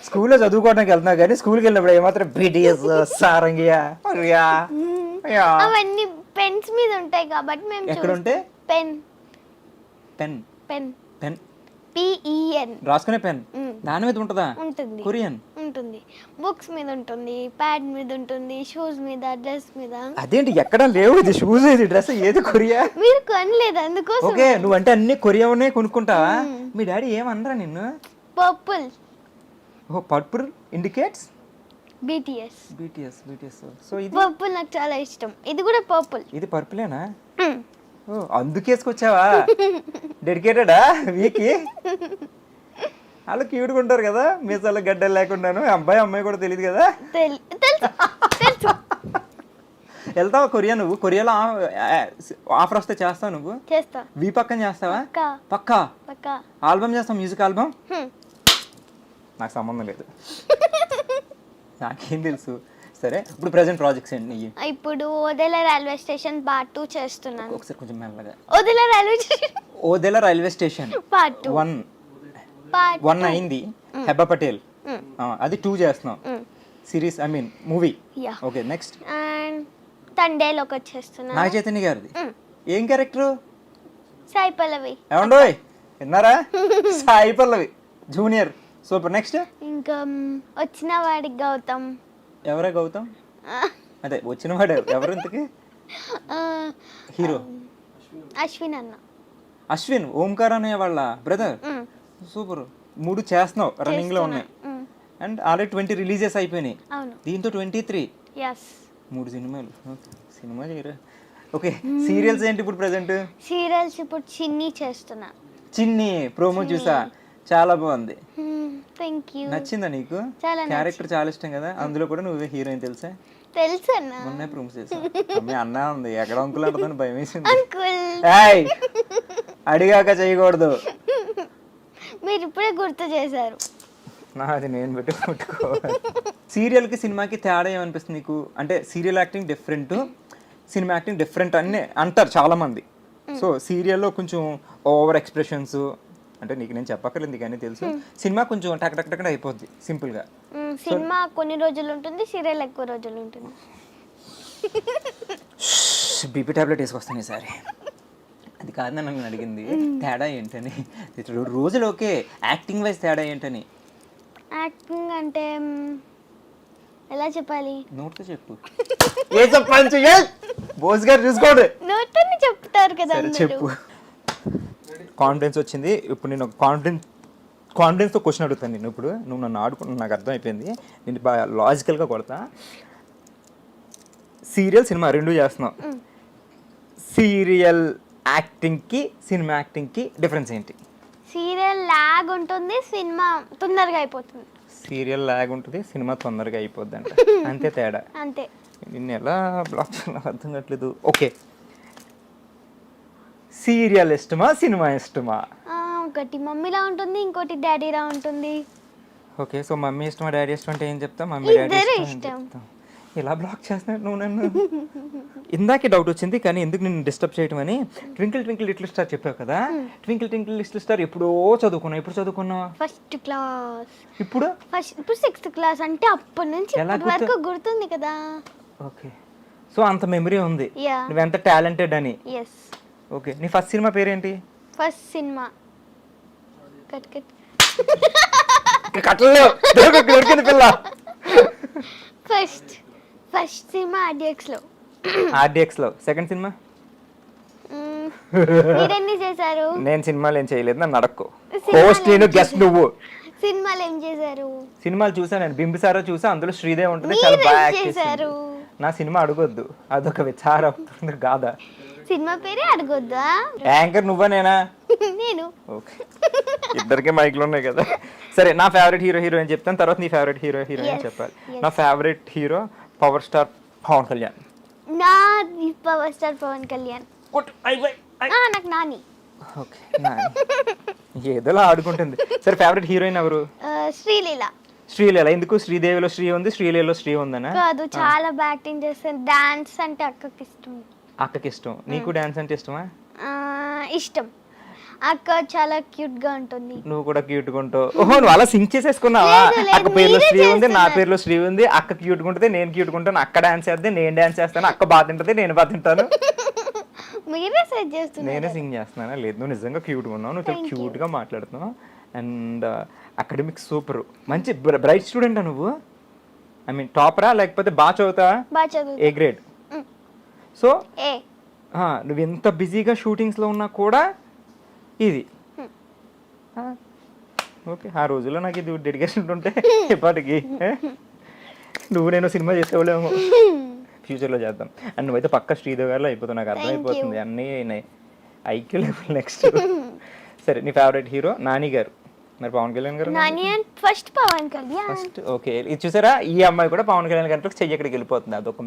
స్కూల్లో చదువుకోవడానికి వెళ్తున్నా కానీ స్కూల్కి వెళ్ళినప్పుడు ఏమాత్రం BTS సారంగియా
అవన్నీ పెన్స్ మీద ఉంటాయి కాబట్టి మేము
ఎక్కడ ఉంటే
pen
pen
pen
pen
PEN
రాసుకునే పెన్ దాని మీద ఉంటుందా?
ఉంటుంది.
కొరియన్
ఉంటుంది, బుక్స్ మీద ఉంటుంది, ప్యాడ్ మీద ఉంటుంది, షూస్ మీద, డ్రెస్ మీద.
అదేంటి ఎక్కడ లేవు? ఇది షూస్, ఇది డ్రెస్, ఏది కొరియా?
మీరు కొనలేదు అందుకోసం.
ఓకే నువ్వంటే అన్ని కొరియా ఉన్నాయి కొనుక్కుంటావా? మీ డాడీ ఏమనరా నిన్ను?
పర్పుల్.
ఓ పర్పుల్ ఇండికేట్స్
BTS.
సో ఇది
పర్పుల్ నాకు చాలా ఇష్టం. ఇది కూడా పర్పుల్.
ఇది పర్పులేనా? ఓ అందుకేసుకొచ్చావా? డెడికేటెడా వీకి? వాళ్ళు క్యూట్గా ఉంటారు కదా, మీసాల గడ్డలు లేకుండాను. అబ్బాయి అమ్మాయి కూడా తెలియదు కదా.
తెలుసు.
వెళ్తావా కొరియా? నువ్వు కొరియాలో ఆఫర్ వస్తే చేస్తావు? నువ్వు
చేస్తా.
వీ పక్కన చేస్తావా? పక్కా. ఆల్బమ్ చేస్తావు, మ్యూజిక్ ఆల్బమ్? నాకు సంబంధం లేదు, నాకేం తెలుసు. సరే ఇప్పుడు ప్రెజెంట్ ప్రాజెక్ట్స్ ఏంటి నీవి?
ఇప్పుడు ఓదెల రైల్వే స్టేషన్ పార్ట్ 2 చేస్తున్నాను.
ఒకసారి కొంచెం మెల్లగా.
ఓదెల రైల్వే స్టేషన్ పార్ట్ 2
1 అయింది. హెబ్బా పటేల్ అది 2 చేస్తున్నాం. Series movie. Okay next.
And Thandel ఒకటి చేస్తున్నాను.
నాగ చైతన్య గారిది ఏం క్యారెక్టర్?
సాయి పల్లవి.
ఏమండోయ్ విన్నారా? Sai Pallavi junior. Super. Next
ఇంకా వచ్చిన వాడికి గౌతమ్.
ఎవరా గౌతమ్? అదే వచ్చిన వాడు ఎవరు ఇంతకి? హీరో
అశ్విన్ అన్న.
అశ్విన్, ఓంకార్ అనే వాళ్ళ బ్రదర్. సూపర్. 3 చేస్తున్నావు, రన్నింగ్ లో ఉన్నాయి. అండ్ ఆల్రెడీ 20 రిలీజెస్ అయిపోయినాయి. దీంతో 23. 3 సినిమాలు. ఓకే, సినిమా చేయరా. ఓకే, సీరియల్స్ ఏంటి ఇప్పుడు ప్రజెంట్?
సీరియల్స్ ఇప్పుడు చిన్ని చేస్తున్నా.
చిన్ని ప్రోమో చూసా, చాలా బాగుంది.
Thank you.
నచ్చిందా నీకు?
చాలా
క్యారెక్టర్ చాలా ఇష్టం కదా, అందులో కూడా నువ్వే హీరోయిన్ తెలుసా?
తెలుసు అన్న.
మొన్నే ప్రూవ్ చేసా. మీ అన్న ఉంది ఎక్కడ అంకుల్ అంటుందని భయం వేసింది.
అంకుల్
ఏయ్, అడిగాక చేయకూడదు.
మీరు ఇప్పుడే గుర్తు చేశారు.
నాది నేను పెట్టి పట్టుకోవాలి. సీరియల్కి సినిమాకి తేడా ఏమనిపిస్తుంది నీకు? అంటే serial acting different, cinema acting different అని అంటారు చాలామంది. సో సీరియల్లో కొంచెం ఓవర్ ఎక్స్ప్రెషన్స్, అంటే నీకు నేను చెప్పక్కర్లేదు కానీ తెలుసు. సినిమా కొంచెం టక్ టక్ టక్ అయిపోద్ది సింపుల్గా.
సినిమా కొన్ని రోజులు ఉంటుంది, సీరియల్ ఎక్కువ రోజులు ఉంటుంది.
బీపీ టాబ్లెట్ వేసుకొస్తాను ఈసారి. అది కాదు నన్ను అడిగింది తేడా ఏంటని. రోజులు ఓకే, యాక్టింగ్ వైజ్ తేడా ఏంటని.
యాక్టింగ్ అంటే ఎలా చెప్పాలి?
నోట్తో చెప్పు. ఏ చెప్పాలి? బోస్ గారు చూసుకోండి.
నోట్తోనే చెప్తారు కదా.
సరే చెప్పు. కాన్ఫిడెన్స్ వచ్చింది ఇప్పుడు. నేను కాన్ఫిడెన్స్తో క్వశ్చన్ అడుగుతాను నేను. ఇప్పుడు నువ్వు నన్ను ఆడుకున్నావు, నాకు అర్థమైపోయింది. నేను బాగా లాజికల్గా కొడతా. సీరియల్ సినిమా రెండు చేస్తున్నావు. సీరియల్ యాక్టింగ్కి సినిమా యాక్టింగ్కి డిఫరెన్స్ ఏంటి?
సీరియల్ లాగ్ ఉంటుంది, సినిమా తొందరగా అయిపోతుంది.
సీరియల్ లాగ్ ఉంటుంది, సినిమా తొందరగా అయిపోద్ది అంట, అంతే తేడా.
అంతే.
నిన్ను ఎలా బ్లాక్ చేయాలో అర్థం కావట్లేదు. ఓకే, సీరియల్ ఇష్టమా సినిమా ఇష్టమా?
ఒకటి మమ్మీలా ఉంటుంది, ఇంకోటి డాడీలా ఉంటుంది.
ఓకే, సో మమ్మీ ఇష్టమా డాడీ ఇష్టం అంటే ఏం చెప్తా? మమ్మీ డాడీ ఇష్టం. ఇలా బ్లాక్ చేస్తున్నాడు నువ్వు నన్ను. ఇందాకే డౌట్ వచ్చింది కానీ ఎందుకు నిన్ను డిస్టర్బ్ చేయటం అని. ట్వింకిల్ ట్వింకిల్ లిటిల్ స్టార్ చెప్పావు కదా, ట్వింకిల్ ట్వింకిల్ లిటిల్ స్టార్ ఎప్పుడో చదువుకున్నావు. ఎప్పుడు చదువుకున్నావు?
First class.
ఇప్పుడు
6th క్లాస్ అంటే అప్పటి నుంచి ఇప్పటి వరకు గుర్తుంది కదా.
ఓకే, సో అంత మెమరీ ఉంది.
Yeah.
నువ్వెంత టాలెంటెడ్ అని.
ఎస్.
ఓకే, నీ ఫస్ట్ సినిమా పేరేంటి?
ఫస్ట్ సినిమా కట్ కట్
కట్టలేవు, దొరికింది పిల్ల.
ఫస్ట్ సినిమా ఆర్డిఎక్స్లో.
ఆర్డిఎక్స్లో. Second cinema?
మీరెన్ని చేశారు?
నేను సినిమాలు ఏం చేయలేదు, నన్ను అడక్కు. హోస్ట్ నేను, గెస్ట్ నువ్వు.
సినిమాలు ఏం చేశారు?
సినిమాలు చూసా నేను. బింబిసారా చూసా, అందులో శ్రీదేవి ఉంటుంది, చాలా బాగా యాక్ట్ చేశారు. నా సినిమా అడగొద్దు, అదొక విచారం అవుతుంది కాదా.
సినిమా పేరే అడగొద్దా?
యాంకర్ నువ్వా నేనా?
నేను.
ఓకే, ఇద్దరికే మైక్లు ఉన్నాయి కదా. సరే, నా ఫేవరెట్ హీరో హీరోయిన్ చెప్తాను, తర్వాత నీ ఫేవరెట్ హీరో హీరోయిన్ చెప్పాలి. నా favourite hero power star Pawan Kalyan.
నా పవర్ స్టార్ పవన్ కళ్యాణ్. నాకు నాని.
ఓకే, ఏదోలా ఆడుకుంటుంది. సరే, ఫేవరెట్ హీరోయిన్ ఎవరు?
శ్రీలీల.
శ్రీలీల. ఎందుకు? శ్రీదేవిలో శ్రీ ఉంది, శ్రీలీలలో శ్రీ ఉందనా?
కాదు, చాలా బాగా యాక్టింగ్ చేస్తాను. డాన్స్ అంటే అక్కకి ఇష్టం.
అక్కకి ఇష్టం. నీకు డాన్స్ అంటే ఇష్టమా?
ఇష్టం. అక్క చాలా క్యూట్ గా ఉంటుంది.
నువ్వు కూడా క్యూట్ గా ఉంటావు. ఓహో, నువ్వు అలా సింక్ చేసేసుకున్నావా? అక్క పేరులో శ్రీ ఉంది, నా పేరులో శ్రీ ఉంది. అక్క క్యూట్ గా ఉంటుంది, నేను క్యూట్ గా ఉంటాను. అక్క డాన్స్ చేస్తే నేను డాన్స్ చేస్తాను. అక్క బాగా తింటది, నేను బాగా తింటాను.
మీరే సెట్ చేస్తున్నారు.
నేనే సింగ్ చేస్తున్నానా? లేదు, నువ్వు నిజంగా క్యూట్ గా ఉన్నావు. నువ్వు చాలా క్యూట్ గా మాట్లాడుతున్నావు. అండ్ అకాడమిక్ సూపర్, మంచి బ్రైట్ స్టూడెంటా నువ్వు? ఐ మీన్ టాపరా లేకపోతే బాగా చదువుతావా?
బాగా చదువు.
A grade. సో
ఏ
నువ్వు ఎంత బిజీగా షూటింగ్స్లో ఉన్నా కూడా ఇది ఓకే. ఆ రోజుల్లో నాకు ఇది డెడికేషన్ ఉంటే ఇప్పటికి నువ్వు నేను సినిమా చేసేవాళ్ళేమో. ఫ్యూచర్లో చేద్దాం. అండ్ నువ్వైతే పక్క శ్రీదేవి గారిలో అయిపోతావు, నాకు అర్థమైపోతుంది. అన్నీ అయినాయి. IQ level next. సరే, నీ ఫేవరెట్ హీరో? నాని గారు. మరి పవన్ కళ్యాణ్ గారు?
First Pawan Kalyan.
First. Okay, ఇది చూసారా, ఈ అమ్మాయి కూడా పవన్ కళ్యాణ్ గారితో చెయ్యి ఎక్కడికి వెళ్ళిపోతుంది, అదొక.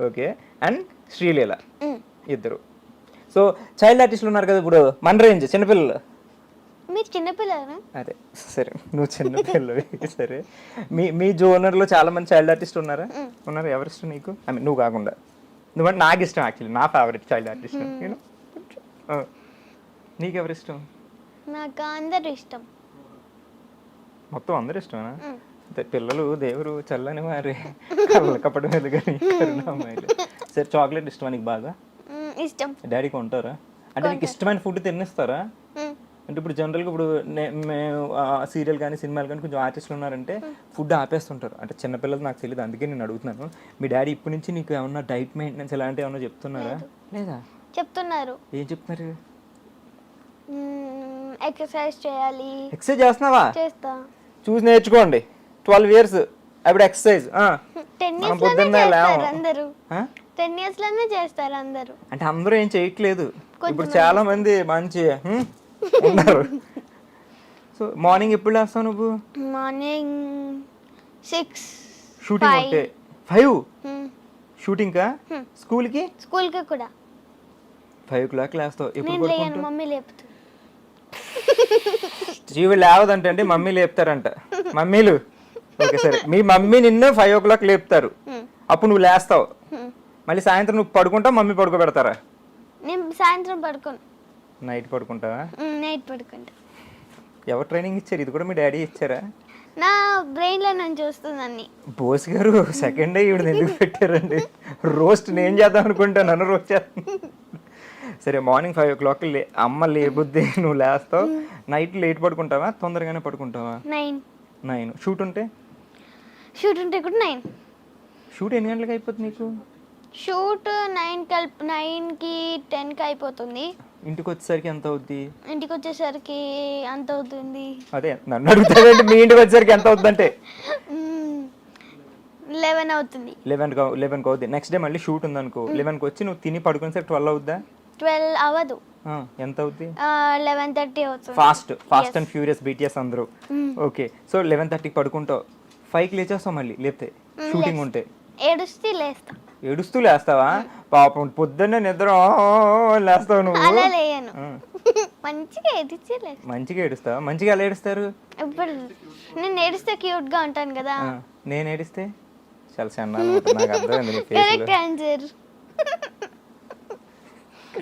Okay, and Sreeleela. ఇద్దరు. సో చైల్డ్ ఆర్టిస్టులు ఉన్నారు కదా ఇప్పుడు మన రేంజ్, చిన్నపిల్లలు.
మీరు చిన్నపిల్లలు?
అదే, సరే నువ్వు చిన్నపిల్లవి. సరే, మీ జోనర్లో చాలా మంది చైల్డ్ ఆర్టిస్ట్ ఉన్నారా? ఉన్నారు. ఎవరిష్టం నీకు? ఐ మీన్ నువ్వు కాకుండా. నువ్వంటే నాకు ఇష్టం, యాక్చువల్లీ నా ఫేవరెట్ చైల్డ్ ఆర్టిస్ట్. నేను నీకు ఎవరిష్టం?
నాకు అందరు ఇష్టం.
మొత్తం అందరు ఇష్టమేనా? అంటే పిల్లలు దేవుడు చల్లని వారి కప్పటి మీద కానీ కరుణామయులు. సరే, చాక్లెట్ ఇష్టమా నీకు బాగా?
ఇష్టం.
డాడీకి ఉంటారా? అంటే నీకు ఇష్టమైన ఫుడ్ తినేస్తారా? అంటే ఇప్పుడు జనరల్గా ఇప్పుడు మేము సీరియల్ కానీ సినిమాలు కానీ కొంచెం ఆర్టిస్టులు ఉన్నారంటే ఫుడ్ ఆపేస్తుంటారు. అంటే చిన్నపిల్లలు నాకు తెలియదు, అందుకే నేను అడుగుతున్నాను. మీ డాడీ ఇప్పటి నుంచి నీకు ఏమన్నా డైట్ మెయింటెనెన్స్ ఇలాంటివి ఏమన్నా చెప్తున్నారా? లేదా?
చెప్తున్నారు.
ఏం చెప్తున్నారు?
ఎక్సర్సైజ్ చేయాలి.
ఎక్సర్సైజ్ చేస్తున్నావా?
చేస్తా.
చూసి నేర్చుకోండి. 12 years అప్పుడు ఎక్సర్సైజ్.
10
మనం
ఇయర్స్ లోనే
పొద్దున్నే
చేస్తారు
లేవం.
అందరూ.
ఆ?
10 ఇయర్స్ లోనే చేస్తారు అందరూ.
అంటే అందరూ ఏం చేయట్లేదు, ఇప్పుడు చాలా మంది మంచి ఉన్నారు. సో మార్నింగ్ ఎప్పుడు లేస్తావు నువ్వు?
మార్నింగ్ 6.
షూటింగ్ ఉంటే 5 షూటింగ్కా? స్కూల్కి
స్కూల్కి కూడా
5 o'clock లేస్తావు. ఎప్పుడు
నేను లేను,
పడుకుంటావు?
మమ్మీ లేపుతుంది.
జీవి లేవదంటే అండి మమ్మీ లేపుతారంట. మమ్మీలు ఓకే సరే, మీ మమ్మీ నిన్ను 5 o'clock లేపుతారు, అప్పుడు నువ్వు లేస్తావు. మళ్ళీ సాయంత్రం నువ్వు పడుకుంటావు, మమ్మీ పడుకోబెడతారా?
నేను సాయంత్రం పడుకోను,
నైట్ పడుకుంటావా?
నైట్ పడుకుంటా.
ఎవరు ట్రైనింగ్ ఇచ్చారు? ఇది కూడా మీ డాడీ ఇచ్చారా?
నా బ్రెయిన్లో నుంచి వస్తుంది అన్ని.
బోస్ గారు సెకండ్ డే ఈవిడ ఎందుకు పెట్టారండి? రోస్ట్ నేను చేద్దాం అనుకుంటా, నన్ను రోస్ట్ చేస్తాను. సరే మార్నింగ్ 5 o'clock అమ్మ లేబుద్ది, నువ్వు లేస్తావు. నైట్ లేట్ పడుకుంటావా, తొందరగానే పడుకుంటావా? 9. షూట్ ఉంటే
కూడా 9.
షూట్ ఎన్ని గంటలకు అయిపోతుంది నీకు?
షూట్ 9కి 10కి అయిపోతుంది.
ఇంటికి వచ్చేసరికి ఎంత అవుద్ది?
ఇంటికి వచ్చేసరికి అంత అవుతుంది.
అదే నన్ను అడుగుతాడండి, మీ ఇంటికి వచ్చేసరికి ఎంత అవుద్ది అంటే
11 అవుతుంది.
11కి అవుద్ది. నెక్స్ట్ డే మళ్ళీ షూట్ ఉంది అనుకో, 11కి వచ్చి నువ్వు తిని పడుకునేసరికి 12 అవుద్దా?
12 అవ్వదు,
ఎంత అవుద్ది?
11:30 అవుతుంది.
ఫాస్ట్ అండ్ ఫ్యూరియస్ బీటీఎస్ అందరూ. ఓకే, సో 11:30కి పడుకుంటావు, 5కి లేచేస్తావు మళ్ళీ లేపితే షూటింగ్ ఉంటే. ఏడుస్తూ లేస్తావా? పాపం పొద్దున్నే నిద్ర లేస్తావు నువ్వు.
అలా లేయను, మంచిగా ఏడిచి లేస్తా.
మంచిగా ఏడుస్తావా? మంచిగా ఎలా ఏడుస్తారు?
ఇప్పుడు నేను ఏడిస్తే క్యూట్ గా ఉంటాను కదా.
నేను ఏడిస్తే చాలా సన్నగా నాకు అర్థమైంది నీ ఫేస్ లో.
Correct answer.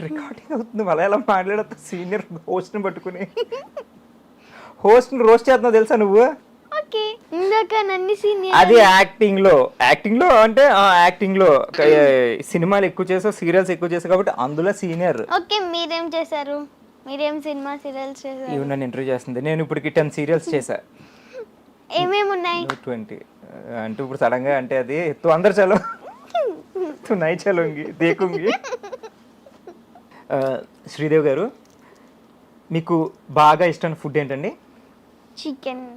రికార్డింగ్ అవుతుంది, మళ్ళీ ఎలా మాట్లాడతా? సీనియర్ హోస్ట్ని పట్టుకుని హోస్ట్ని రోస్ట్ చేస్తున్నావు తెలుసా నువ్వు?
ఓకే, ఇందాక నన్ను సీనియర్.
అది యాక్టింగ్ లో అంటే యాక్టింగ్ లో సినిమాలు ఎక్కువ చేసావు, సీరియల్స్ ఎక్కువ చేసావు కాబట్టి అందులో సీనియర్.
ఓకే, మీరేం చేశారు? మీరేం సినిమా సీరియల్స్ చేశారు?
ఇవి నన్ను ఇంటర్వ్యూ చేస్తుంది. నేను ఇప్పటికి 10 సీరియల్స్ చేశా.
ఏమేమి ఉన్నాయి?
20 అంటే ఇప్పుడు సడన్ గా అంటే అది తు అందరు చలో తు నై చలోంగి దేకుంగి. శ్రీదేవి గారు, మీకు బాగా ఇష్టమైన ఫుడ్ ఏంటండి?
చికెన్.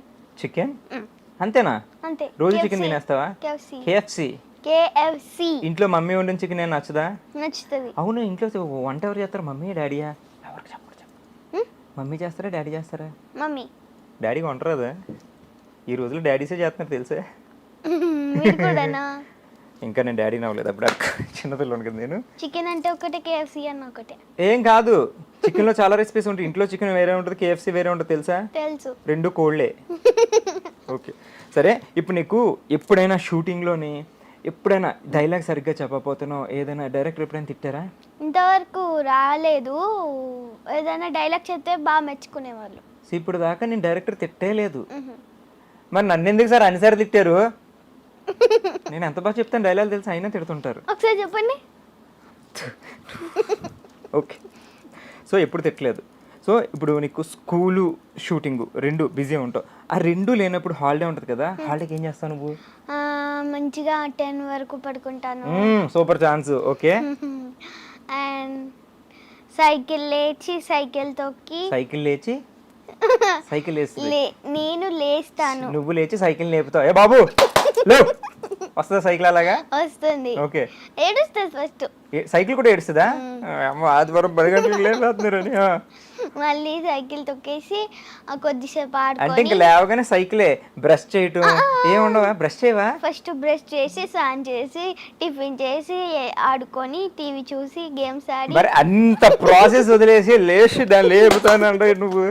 అంతేనా?
అంతే.
రోజు చికెన్ తినేస్తావా? KFC. ఇంట్లో మమ్మీ వండిన చికెన్ ఏం నచ్చదా?
నచ్చుతుంది.
అవును, ఇంట్లో వంట ఎవరు చేస్తారు? మమ్మీ డాడీయా? మమ్మీ చేస్తారా డాడీ చేస్తారా?
మమ్మీ.
డాడీ వంటరాదా? ఈ రోజుల్లో డాడీసే చేస్తున్నారు తెలుసా?
మీరు కూడానా?
ఇంకా నేను డాడీని అవ్వలేదు, అప్పుడు చిన్నపిల్లలు కదా నేను.
చికెన్ అంటే ఒకటే, KFC అన్న ఒకటే.
ఏం కాదు, చికెన్ లో చాలా రెసిపీస్ ఉంటాయి. ఇంట్లో చికెన్ వేరే ఉంటుంది, KFC వేరే ఉంటుంది తెలుసా?
తెలుసు. 2
కోళ్ళే. ఓకే సరే, ఇప్పుడు నీకు ఎప్పుడైనా షూటింగ్లోని ఎప్పుడైనా డైలాగ్ సరిగ్గా చెప్పకపోతున్నావు, ఏదైనా డైరెక్టర్ ఎప్పుడైనా తిట్టారా?
ఇంతవరకు రాలేదు. ఏదైనా డైలాగ్ చెప్తే బాగా మెచ్చుకునేవాళ్ళు.
ఇప్పుడు దాకా నేను డైరెక్టర్ తిట్టేలేదు, మరి నన్ను ఎందుకు సార్ అన్నిసారి తిట్టారు? నేను ఎంత బాగా చెప్తాను డైలాగ్ తెలుసు, అయినా తిడుతుంటారు.
ఒకసారి చెప్పండి.
ఓకే, సో ఎప్పుడు తిట్టలేదు. సో ఇప్పుడు నీకు స్కూలు షూటింగ్ 2 బిజీ ఉంటావు. ఆ 2 లేనప్పుడు హాలిడే ఉంటుంది కదా, హాలిడేకి ఏం చేస్తావు నువ్వు?
మంచిగా 10 వరకు పడుకుంటాను.
Super chance. Okay.
And cycle లేచి నేను లేస్తాను.
నువ్వు లేచి సైకిల్ లేపుతావు. ఏ బాబు వస్తుందా సైకిల్? అలాగా వస్తుంది. ఓకే,
ఏడుస్తుంది ఫస్ట్.
సైకిల్ కూడా ఏడుస్తుందా? ఆదివారం 10 గంటలకు లేకపోతున్నారని.
మళ్ళీ సైకిల్ తొక్కేసి కొద్దిసేపు
అంటే ఇంకా లేవగానే సైకిలే. బ్రష్ చేయటం ఏముండవా? బ్రష్ చేయవా?
ఫస్ట్ బ్రష్ చేసి, స్నానం చేసి, టిఫిన్ చేసి, ఆడుకొని, టీవీ చూసి, గేమ్స్ ఆడి.
మరి అంత ప్రాసెస్ వదిలేసి లేచి దాన్ని లేపుతాను అంటే నువ్వు.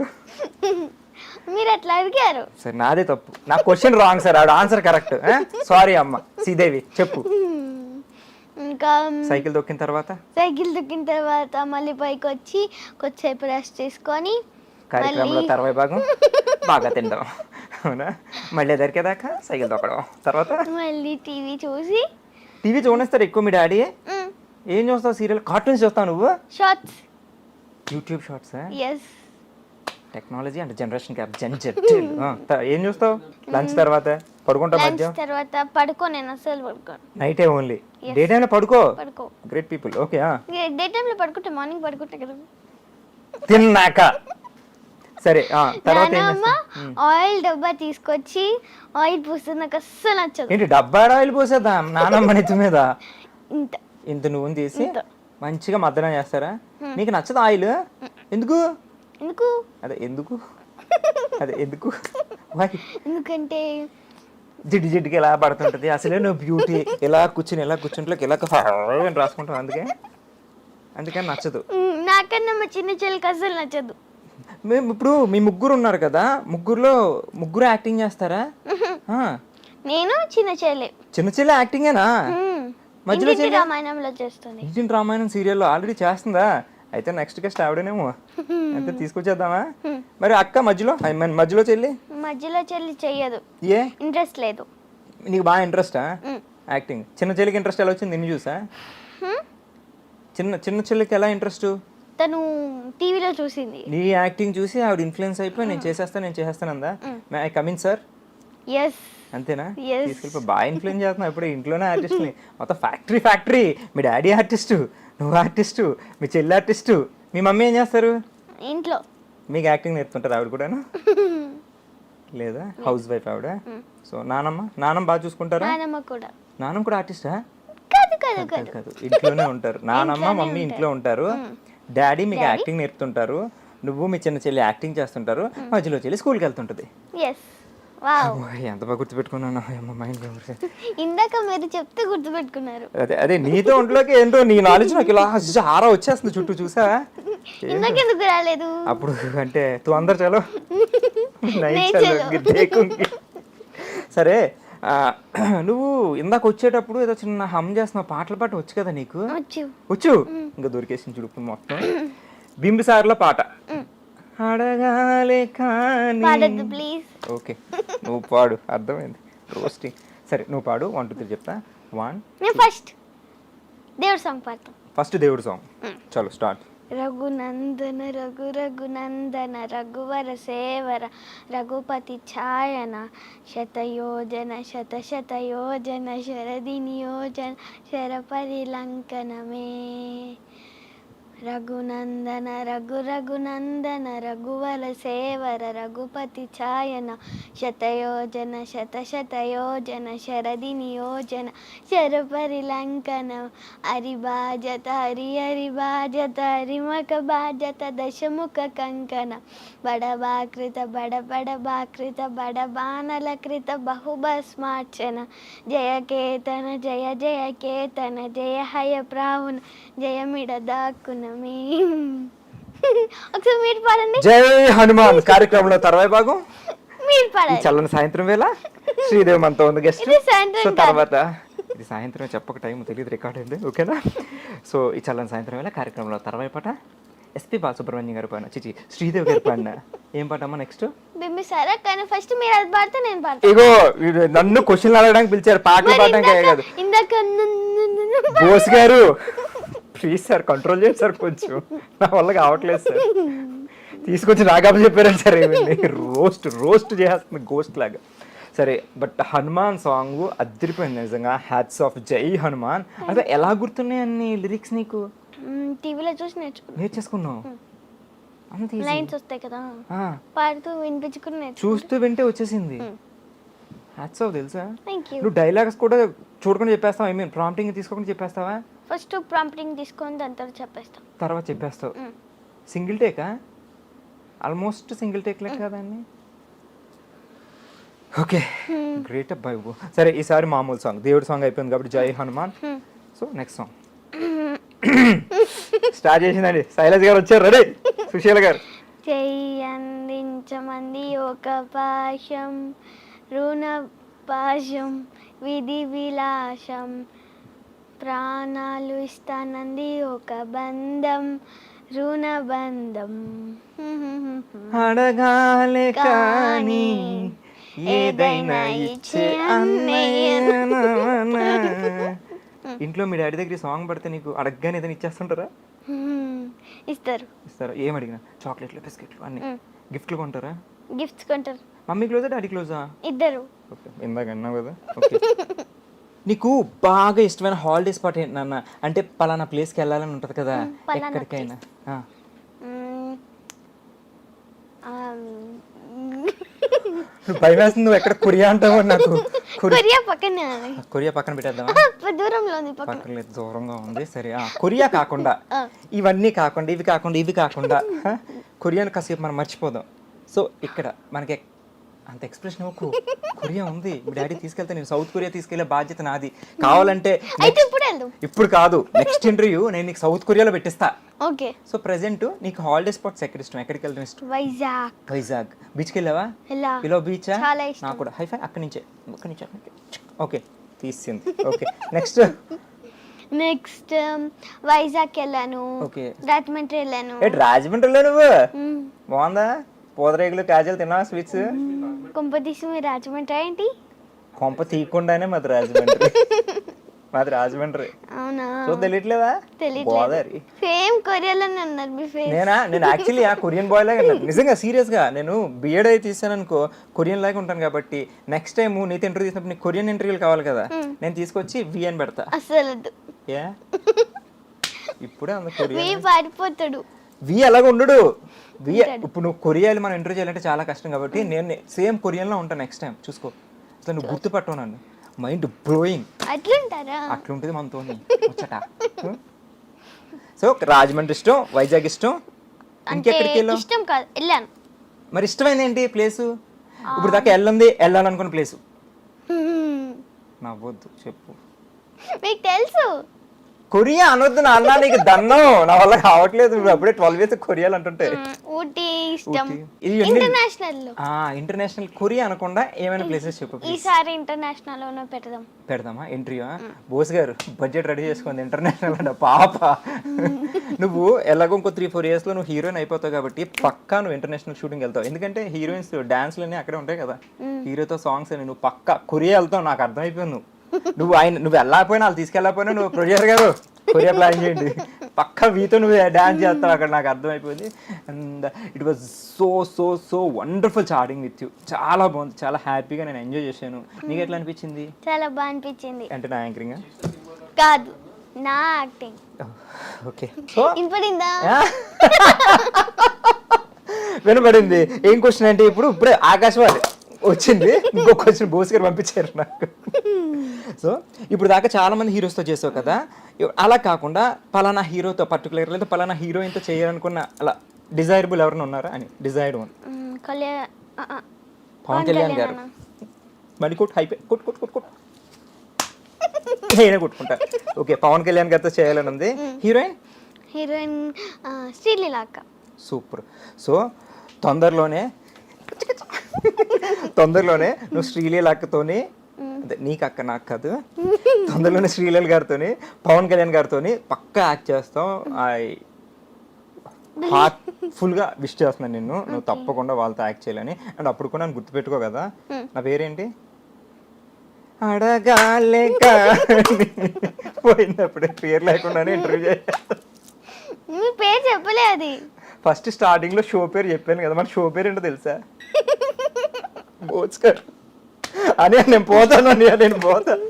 మీరు అట్లా అడిగారు.
సరే, నాదే తప్పు. నా క్వశ్చన్ రాంగ్ సార్, ఆవిడ ఆన్సర్ కరెక్ట్. సారీ అమ్మ. శ్రీదేవి చెప్పు.
ఇంకా
సైకిల్ తొక్కిన
తర్వాత మళ్ళీ పైకి వచ్చి కొద్దిసేపు రెస్ట్ చేసుకొని
కార్యక్రమంలో తర్వాయి భాగం బాగా తింటాం. అవునా? మళ్ళీ ఎదరికేదాకా సైకిల్ తొక్కడం. తర్వాత
మళ్ళీ టీవీ
చూడనిస్తారు ఎక్కువ మీ డాడీ? ఏం చూస్తావు? సీరియల్, కార్టూన్స్ చూస్తావు నువ్వు?
Shorts,
YouTube shorts. టెక్నాలజీ అంటే జనరేషన్ గ్యాప్. ఏం చూస్తావు? లంచ్ తర్వాత పడుకుంటావు? మధ్యాహ్నం
తర్వాత పడుకో. నేను అసలు పడుకోను.
నైటే ఓన్లీ. డే టైంలో పడుకో. Great people. ఓకే,
డే టైంలో పడుకుంటే మార్నింగ్ పడుకుంటా కదా.
తిన్నాక సరే తర్వాత ఏం
నానమ్మ
చేస్తావు?
ఆయిల్ డబ్బా తీసుకొచ్చి ఆయిల్ పూస్తుంది, నాకు అస్సలు నచ్చదు.
ఏంటి డబ్బా ఆయిల్ పోసేద్దా నానమ్మ నెత్తి మీద?
ఇంత
ఇంత నూనె తీసి
ఇంత.
మంచిగా మద్దనం చేస్తారా? నీకు నచ్చదు ఆయిల్? ఎందుకు?
ఎందుకు?
అదే ఎందుకు? అదే ఎందుకు? Why?
ఎందుకంటే
జిడ్డు జిడ్డుకి ఎలా పడుతుంటది, అసలే నువ్వు బ్యూటీ ఇలా కూర్చుంటే ఇలా రాసుకుంటావు, అందుకని నచ్చదు.
నాకన్నా మా చిన్న చెల్లికి అస్సలు నచ్చదు.
మేము ఇప్పుడు మీ ముగ్గురు ఉన్నారు కదా, ముగ్గురు యాక్టింగ్ చేస్తారా?
నేను చిన్న చెల్లి
చిన్న చిన్న యాక్టింగేనా? మధ్యలో
ఇంటింటి రామాయణంలో చేస్తుంది.
ఇంటింటి రామాయణం సీరియల్లో ఆల్రెడీ చేస్తుందా? అయితే నెక్స్ట్ గెస్ట్ ఆవిడనేమో, అయితే తీసుకొచ్చేద్దామా? మరి అక్క మధ్యలో చెల్లి
మధ్యలో చెల్లి చెయ్యదు,
ఏ
ఇంట్రెస్ట్ లేదు.
నీకు బాగా ఇంట్రెస్టా యాక్టింగ్? చిన్న చెల్లికి ఇంట్రెస్ట్ ఎలా వచ్చింది నిన్ను చూసా? చిన్న చెల్లికి ఎలా ఇంట్రెస్ట్?
తను టీవీలో చూసింది,
నీ యాక్టింగ్ చూసి ఆవిడ ఇన్ఫ్లుయెన్స్ అయిపోయి నేను చేసేస్తాను అందా? May I come in sir?
Yes.
అంతేనా?
Yes.
తీసుకెళ్ళిపోయి బాగా ఇన్ఫ్లుయెన్స్ చేస్తున్నావు ఇప్పుడు ఇంట్లోనే ఆర్టిస్ట్ని మొత్తం ఫ్యాక్టరీ. మీ డాడీ ఆర్టిస్టు, నువ్వు ఆర్టిస్టు, మీ చెల్లి ఆర్టిస్టు, మీ మమ్మీ ఏం చేస్తారు?
ఇంట్లో
మీకు యాక్టింగ్ నేర్పుతుంటారు ఆవిడ కూడాను? లేదా హౌస్ వైఫ్ ఆవిడ? సో నానమ్మ బాగా చూసుకుంటారా? నానమ్మ కూడా ఆర్టిస్టా? కాదు, ఇంట్లోనే ఉంటారు. నానమ్మ మమ్మీ ఇంట్లో ఉంటారు, డాడీ మీకు యాక్టింగ్ నేర్పుతుంటారు, నువ్వు మీ చిన్న చెల్లి యాక్టింగ్ చేస్తుంటారు, మధ్యలో చెల్లి స్కూల్కి వెళ్తుంటది. ఎంత బాగా గుర్తుపెట్టుకున్నాను మైండ్.
ఇందాక మీరు చెప్తే గుర్తుపెట్టుకున్నారు.
అదే నీతో ఒంట్లోకి ఏంటో నీ నాలెడ్జ్ నాకు ఇలా హారా వచ్చేస్తుంది చుట్టూ, చూసా?
ఇందాకెందుకు రాలేదు?
అప్పుడు అంటే తూ అందరు చలో సరే. నువ్వు ఇందాక వచ్చేటప్పుడు ఏదో చిన్న హమ్ చేస్తున్నావు, పాటలు వచ్చు కదా నీకు? వచ్చు. ఇంకా దొరికేసింది చుడుపు మొత్తం. బింబిసార్లో పాట అడగాలే కానీ.
ప్లీజ్.
ఓకే, నువ్వు పాడు, అర్థమైంది. రోస్టింగ్. సరే నువ్వు పాడు, 1 2 3 చెప్తా. 1
ఫస్ట్ దేవుడు సాంగ్ పాడతాం.
ఫస్ట్ దేవుడు సాంగ్, చలో స్టార్ట్.
రఘునందన రఘునందన రఘువర సేవర రఘుపతి ఛాయన శతయోజన శతయోజన శరది నియోజన శరపరిలంకనమే. రఘునందన రఘునందన రఘువర సేవర రఘుపతి ఛాయన శతయోజన శతయోజన శరది నియోజన శరపరిలంకన. హరిబాజత హరిబాజత హరిమక బాజత దశముఖ కంకణ బడబాకృత బడబడబాకృత బడబానలకృత బహుభస్మార్చన. జయకేతన జయ కేతన జయ హయ ప్రావున జయమిడ దాక్కున. ఒకసారి మీరు పాడండి.
జై హనుమాన్ కార్యక్రమంలో తర్వాయి భాగం
మీరు పాడండి.
చల్లని సాయంత్రం వేళ శ్రీదేవి మనతో ఉంది గెస్ట్. సో తర్వాత ఇది సాయంత్రం చెప్పక టైం తెలియదు, రికార్డ్ అయింది, ఓకేనా? సో ఈ చల్లని సాయంత్రం వేళ కార్యక్రమంలో తర్వాయి పాట ఎస్పి బాలసుబ్రహ్మణ్యం గారి పైన శ్రీదేవి గారి పైన ఏం పాట అమ్మా నెక్స్ట్?
బింబిసారా, కానీ ఫస్ట్ మీరు అది పాడితే నేను పాడతాను.
ఇగో నన్ను క్వశ్చన్లు అడగడానికి పిలిచారు, పాటలు పాడడానికి కాదు.
ఇందాక
బోస్ గారు ప్లీజ్ సార్ కంట్రోల్ చేయండి సార్, కొంచెం నా వల్ల కావట్లేదు సార్. తీసుకొచ్చి నాగాబు చెప్పారు సార్, ఏమైంది రోస్ట్ చేస్తుంది గోస్ట్ లాగా. సరే బట్ హనుమాన్ సాంగ్ అదిరిపోయింది నిజంగా, హ్యాట్స్ ఆఫ్, జై హనుమాన్. అంటే ఎలా గుర్తున్నాయి అన్ని లిరిక్స్ నీకు?
టీవీలో చూసి
నేర్చేసుకున్నావు?
లైన్స్ వస్తాయి కదా, పాడుతూ వినిపించుకుని
చూస్తూ వింటే వచ్చేసింది. హ్యాట్స్ ఆఫ్ తెలుసా?
థాంక్యూ.
నువ్వు డైలాగ్స్ కూడా చూడకుండా చెప్పేస్తావా? ఐ మీన్ ప్రాంప్టింగ్ తీసుకోకుండా చెప్పేస్తావా?
ఫస్ట్ ప్రాంప్టింగ్ తీసుకొని దాని తర్వాత
చెప్పేస్తావు. సింగిల్ టేకా? ఆల్మోస్ట్ సింగిల్ టేక్ లెక్క కదండి. ఓకే, గ్రేట్ అబ్బాయి. సరే ఈసారి మామూలు సాంగ్, దేవుడి సాంగ్ అయిపోయింది కాబట్టి జై Hanuman. So next song start చేసిందండి. శైలజ్ గారు వచ్చారు, రెడీ? సుశీల గారు.
చెయ్యి అందించమంది ఒక పాశం, రుణ పాశం విధి విలాసం, ప్రాణాలు ఇస్తానంది ఒక బంధం, రుణ బంధం.
అడగాలే కానీ ఏదైనా ఇచ్చే ఇంట్లో మీ డాడీ దగ్గర సాంగ్ పడితే నీకు అడగగానే ఏదైనా ఇచ్చేస్తుంటారా?
ఇస్తారు.
ఏం అడిగినా? చాక్లెట్లు, బిస్కెట్లు అన్ని గిఫ్ట్లు కొంటారా?
గిఫ్ట్స్ కొంటారు.
మమ్మీ క్లోజా డాడీ క్లోజా?
ఇద్దరు.
ఓకే, ఇందాక అన్నావు కదా. ఓకే. నీకు బాగా ఇష్టమైన హాలిడే స్పాట్ ఏంటి నాన్న? అంటే పలానా ప్లేస్కి వెళ్ళాలని ఉంటుంది కదా ఎక్కడికైనా. నువ్వు భయం వేస్తుంది, నువ్వు ఎక్కడ కొరియా అంటావు నాకు.
కొరియా పక్కనే,
కొరియా పక్కన పెట్టేద్దామా?
దూరంలో ఉంది,
పక్కన లేదు, దూరంగా ఉంది. సరే కొరియా కాకుండా ఇవన్నీ కాకుండా ఇవి కాకుండా కొరియాను కాసేపు మనం మర్చిపోదాం. సో ఇక్కడ మనకి అంత ఎక్స్ప్రెషన్ ఇవ్వకు. కొరియా ఉంది, మీ డాడీ తీసుకెళ్తే నేను సౌత్ కొరియా తీసుకెళ్లే బాధ్యత నాది. కావాలంటే ఇప్పుడు కాదు, నెక్స్ట్ ఇంటర్వ్యూ నేను నీకు సౌత్ కొరియాలో పెట్టిస్తా.
ఓకే.
సో ప్రెసెంట్ నీకు హాలిడే స్పాట్స్ ఎక్కడ ఇష్టం? ఎక్కడికి వెళ్తాం ఇష్టం? వైజాగ్. బీచ్కి వెళ్ళావా? ఇలా బీచా? నాకు కూడా. హైఫై అక్కడి నుంచే. ఓకే తీసింది. ఓకే నెక్స్ట్
వైజాగ్ వెళ్ళాను.
ఓకే.
రాజమండ్రి వెళ్ళాను.
రాజమండ్రిలో నువ్వు బాగుందా? పూదరేగులు కాజాలు తిన్నావా? స్వీట్స్
కొంప తీసి మీరు రాజమండ్రి ఏంటి?
కొంప తీయకుండానే మాది రాజమండ్రి. మాది రాజమండ్రి.
అవునా?
సో తెలియట్లేదా? గోదావరి
సేమ్ కొరియాలోనే ఉన్నారు మీ ఫేస్.
నేను యాక్చువల్లీ ఆ కొరియన్ బాయ్ లాగా నిజంగా సీరియస్ గా నేను బిఎడ్ అయితే తీసాను అనుకో, కొరియన్ లాగా ఉంటాను. కాబట్టి నెక్స్ట్ టైం నీతో ఇంటర్వ్యూ తీసినప్పుడు నీకు కొరియన్ ఇంటర్వ్యూలు కావాలి కదా, నేను తీసుకొచ్చి వి అని పెడతా.
అసలు
ఇప్పుడే అంత కొరియన్
పారిపోతాడు.
వి అలాగ ఉండడు. వి ఇప్పుడు నువ్వు కొరియాలో మనం ఇంటర్వ్యూ చేయాలంటే చాలా కష్టం. కాబట్టి నేను సేమ్ కొరియన్లో ఉంటాను నెక్స్ట్ టైం. చూసుకో, అసలు నువ్వు గుర్తుపట్టవు నన్ను. Mind blowing. అట్లుంటుంది మనతో వచ్చట. సో రాజమండ్రి ఇష్టం, వైజాగ్ ఇష్టం. ఇంకెక్కడికి వెళ్ళాను? మరి ఇష్టమైంది ఏంటి ప్లేసు? ఇప్పుడు దాకా వెళ్ళాలనుకున్న ప్లేసు నవ్వొద్దు, చెప్పు.
మీకు తెలుసు
కొరియా అనొద్దు నాన్న, నీకు దన్నం. నా వల్ల కావట్లేదు. నువ్వు అప్పుడే 12 ఇయర్స్ కొరియాలు అంటుంటే. ఇంటర్నేషనల్ కొరియా అనకుండా ఏమైనా ప్లేసెస్ చెప్పు.
ఈసారి ఇంటర్నేషనల్ లోనే
పెడదామా ఇంటర్వ్యూ? బోస్ గారు బడ్జెట్ రెడీ చేసుకోండి, ఇంటర్నేషనల్ అంటే పాప. నువ్వు ఎలాగో ఇంకో 3-4 years లో నువ్వు హీరోయిన్ అయిపోతావు కాబట్టి పక్కా నువ్వు ఇంటర్నేషనల్ షూటింగ్ వెళ్తావు. ఎందుకంటే హీరోయిన్స్ డాన్స్లు అన్నీ అక్కడే ఉంటాయి కదా, హీరోతో సాంగ్స్ అని. నువ్వు పక్కా కొరియా వెళ్తావు, నాకు అర్థమైపోయింది. నువ్వు వెళ్ళకపోయినా వాళ్ళు తీసుకెళ్ళకపోయినా నువ్వు ప్రొడ్యూసర్ గారు కొరియా ప్లాన్ చేయండి, పక్కా వీతో నువ్వు డాన్స్ చేస్తావు అక్కడ, నాకు అర్థమైపోయింది. And it was so so so wonderful chatting with you. చాలా బాగుంది, చాలా హ్యాపీగా నేను ఎంజాయ్ చేశాను. నీకు ఎట్లా అనిపించింది?
చాలా బాగా అనిపించింది.
అంటే నా యాంకరింగ్
కాదు, నా యాక్టింగ్.
ఓకే, వినపడింది. ఏం క్వశ్చన్ అంటే ఇప్పుడే ఆకాశవాణి వచ్చింది, ఇంకో క్వశ్చన్ బోస్ గారు పంపించారు నాకు. సో ఇప్పుడు దాకా చాలా మంది హీరోస్తో చేసావు కదా, అలా కాకుండా పలానా హీరోతో పర్టికులర్ లేదా పలానా హీరోయిన్తో చేయాలనుకున్న అలా డిజైరబుల్ ఎవరైనా ఉన్నారా అని? డిజైర్డ్ వన్ పవన్ కళ్యాణ్ గారు. మళ్ళీ కొట్టు నేనే కొట్టుకుంటా. ఓకే, పవన్ కళ్యాణ్ గారితో చేయాలని ఉంది. హీరోయిన్
శ్రీలీల.
సూపర్. సో తొందరలోనే నువ్వు శ్రీలీల అక్కతోని, అదే నీకు అక్క నాకు కాదు, తొందరలోనే శ్రీలీల గారితోని పవన్ కళ్యాణ్ గారితోని పక్కా యాక్ట్ చేస్తాం. హార్ట్ఫుల్గా విష్ చేస్తున్నాను నిన్ను, నువ్వు తప్పకుండా వాళ్ళతో యాక్ట్ చేయాలని. అండ్ అప్పుడు కూడా నన్ను గుర్తుపెట్టుకో కదా, నా పేరేంటి? అడగాలే పోయినప్పుడే పేరు లేకుండానే ఇంటర్వ్యూ చేయాలి.
పేరు చెప్పలే, అది
ఫస్ట్ స్టార్టింగ్ లో షో పేరు చెప్పాను కదా, మన షో పేరు ఏంటో తెలుసా? బోస్కర్ అని. నేను పోతాను, నేను పోతాను.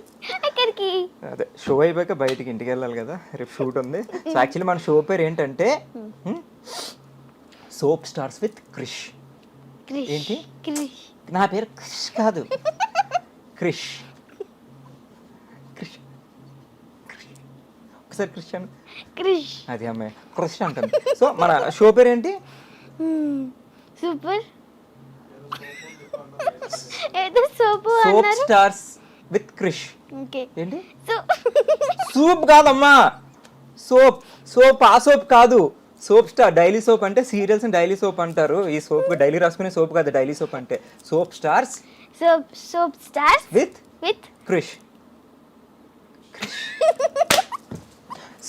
అదే షో అయిపోయాక బయటికి ఇంటికి వెళ్ళాలి కదా, రేపు షూట్ ఉంది. సో యాక్చువల్లీ మన షో పేరు ఏంటంటే సోప్ స్టార్స్ విత్ క్రిష్. ఏంటి? నా పేరు క్రిష్ కాదు, క్రిష్. ఒకసారి క్రిష్ అది అమ్మాయి క్రిష్ అంటుంది. సో మన షో పేరు ఏంటి?
Super
soap stars with Krish. ఏంటి? సూప్ కాదమ్మా, సోప్ ఆ సోప్ కాదు. సోప్ స్టార్ డైలీ సోప్ అంటే సీరియల్స్ డైలీ సోప్ అంటారు. ఈ సోప్ డైలీ రాసుకునే సోప్ కాదు, డైలీ సోప్ అంటే. Soap stars with Krish.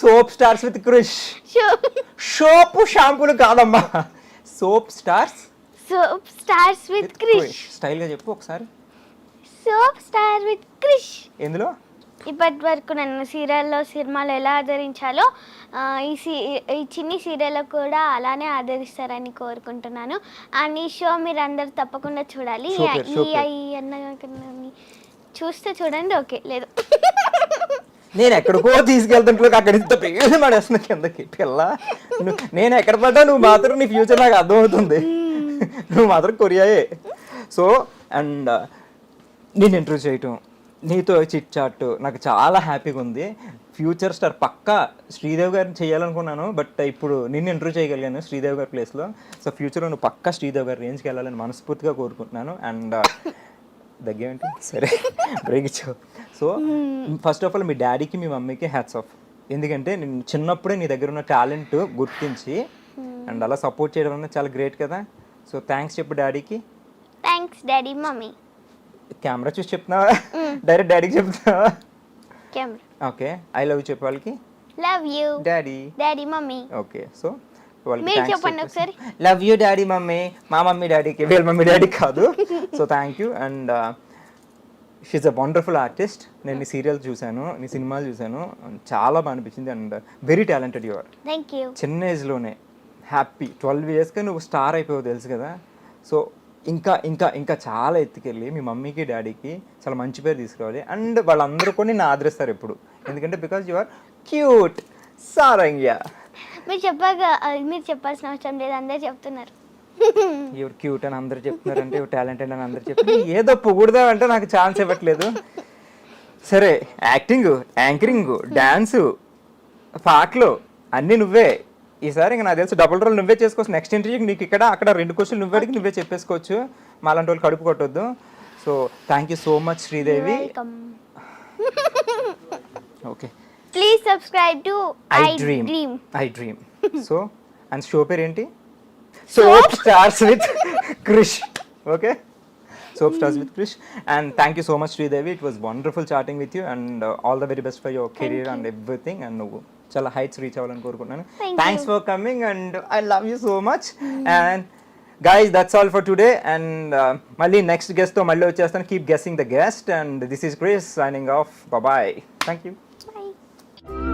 Soap stars with Krish. షోపు షాంపూలు కాదమ్మా, soap stars with Krish. Style గా చెప్పు ఒకసారి.
Soap star with Krish.
ఎందులో?
ఇప్పటి వరకు నన్ను సినిమాలో ఎలా ఆదరించాలో ఈ చిన్ని సీరియల్లో కూడా అలానే ఆదరిస్తారని కోరుకుంటున్నాను. అండ్ ఈ షో మీరు అందరు తప్పకుండా చూడాలి. చూస్తే చూడండి, ఓకే లేదు
నేను ఎక్కడికో తీసుకెళ్తుంటే అక్కడ ఇంత పేరు పడేస్తున్నా కిందకి పిల్ల. నేను ఎక్కడ పడ్డా నువ్వు మాత్రం నీ ఫ్యూచర్ నాకు అర్థమవుతుంది. నువ్వు మాత్రం కొరియాయే. సో అండ్ నేను ఇంటర్వ్యూ చేయటం, నీతో చిట్ చాట్ నాకు చాలా హ్యాపీగా ఉంది. ఫ్యూచర్ స్టార్ పక్కా శ్రీదేవ్ గారిని చేయాలనుకున్నాను, బట్ ఇప్పుడు నిన్ను ఇంటర్వ్యూ చేయగలిగాను శ్రీదేవ్ గారి ప్లేస్లో. సో ఫ్యూచర్లో నువ్వు పక్కా శ్రీదేవ్ గారి రేంజ్కి వెళ్ళాలని మనస్ఫూర్తిగా కోరుకుంటున్నాను. అండ్ దగ్గేంటి సరే బ్రేక్ ఇచ్చావు. సో ఫస్ట్ ఆఫ్ ఆల్ మీ డాడీకి మీ మమ్మీకి హ్యాట్స్ ఆఫ్. ఎందుకంటే నేను చిన్నప్పుడే నీ దగ్గర ఉన్న టాలెంట్ గుర్తించి అండ్ అలా సపోర్ట్ చేయడం అనేది చాలా గ్రేట్ కదా. సో థ్యాంక్స్ చెప్పు డాడీకి.
Thanks daddy mummy.
కెమెరా చూసి చెప్తున్నావా డైరెక్ట్ డాడీకి చెప్తున్నావా?
Camera.
Okay, I love you చెప్పు వాళ్ళకి.
Love you
daddy.
Daddy mummy.
Okay, so వాళ్ళకి
మీరు చెప్పండి ఒకసారి.
Love you daddy mummy. మా మమ్మీ డాడీకి, వీళ్ళ మమ్మీ డాడీకి కాదు. So thank you. And she's a wonderful artist. నేను నీ సీరియల్ చూశాను, నీ సినిమాలు చూశాను, చాలా బాగా అనిపించింది. And very talented you are.
Thank you.
చిన్న ఏజ్లోనే హ్యాపీ 12 yearsకి నువ్వు స్టార్ అయిపోయావు తెలుసు కదా. సో ఇంకా ఇంకా ఇంకా చాలా ఎత్తుకెళ్ళి మీ మమ్మీకి డాడీకి చాలా మంచి పేరు తీసుకురావాలి. అండ్ వాళ్ళందరూ కూడా నిన్ను ఆదరిస్తారు ఎప్పుడు, ఎందుకంటే బికాజ్ యు ఆర్ క్యూట్ సారంగ్య.
మీరు చెప్పాక మీరు చెప్పాల్సిన అవసరం లేదు, అందరు చెప్తున్నారు.
ఎవరు క్యూట్ అని అందరు చెప్తున్నారంటే, ఎవరు టాలెంటెడ్ అని అందరు చెప్తున్నారు. ఏదో పొగుడుదా అంటే నాకు ఛాన్స్ ఇవ్వట్లేదు. సరే, యాక్టింగ్, యాంకరింగ్, డ్యాన్సు, పాటలు అన్నీ నువ్వే. ఈసారి ఇంకా నాకు తెలుసు డబుల్ రోల్ నువ్వే చేసుకోవచ్చు. నెక్స్ట్ ఇంటర్వ్యూకి నీకు ఇక్కడ అక్కడ 2 క్వశ్చన్లు నువ్వే అడిగి నువ్వే చెప్పేసుకోవచ్చు. మాలాంటి వాళ్ళు కడుపు కొట్టొద్దు. So thank you so much Sridevi. Okay,
please subscribe to
I dream. So and show పేరు ఏంటి? Soap stars with Krish. Okay, soap stars with Krish. And thank you so much Sridevi. It was wonderful chatting with you and all the very best for your career and everything. And నువ్వు చాలా heights reach అవ్వాలని కోరుకుంటున్నాను. Thanks for coming and I love you so much. And guys, that's all for today. And మళ్ళీ next guest తో మళ్ళీ వచ్చేస్తాను. Keep guessing the guest. And this is Krish signing off. Bye. Thank you.
Bye.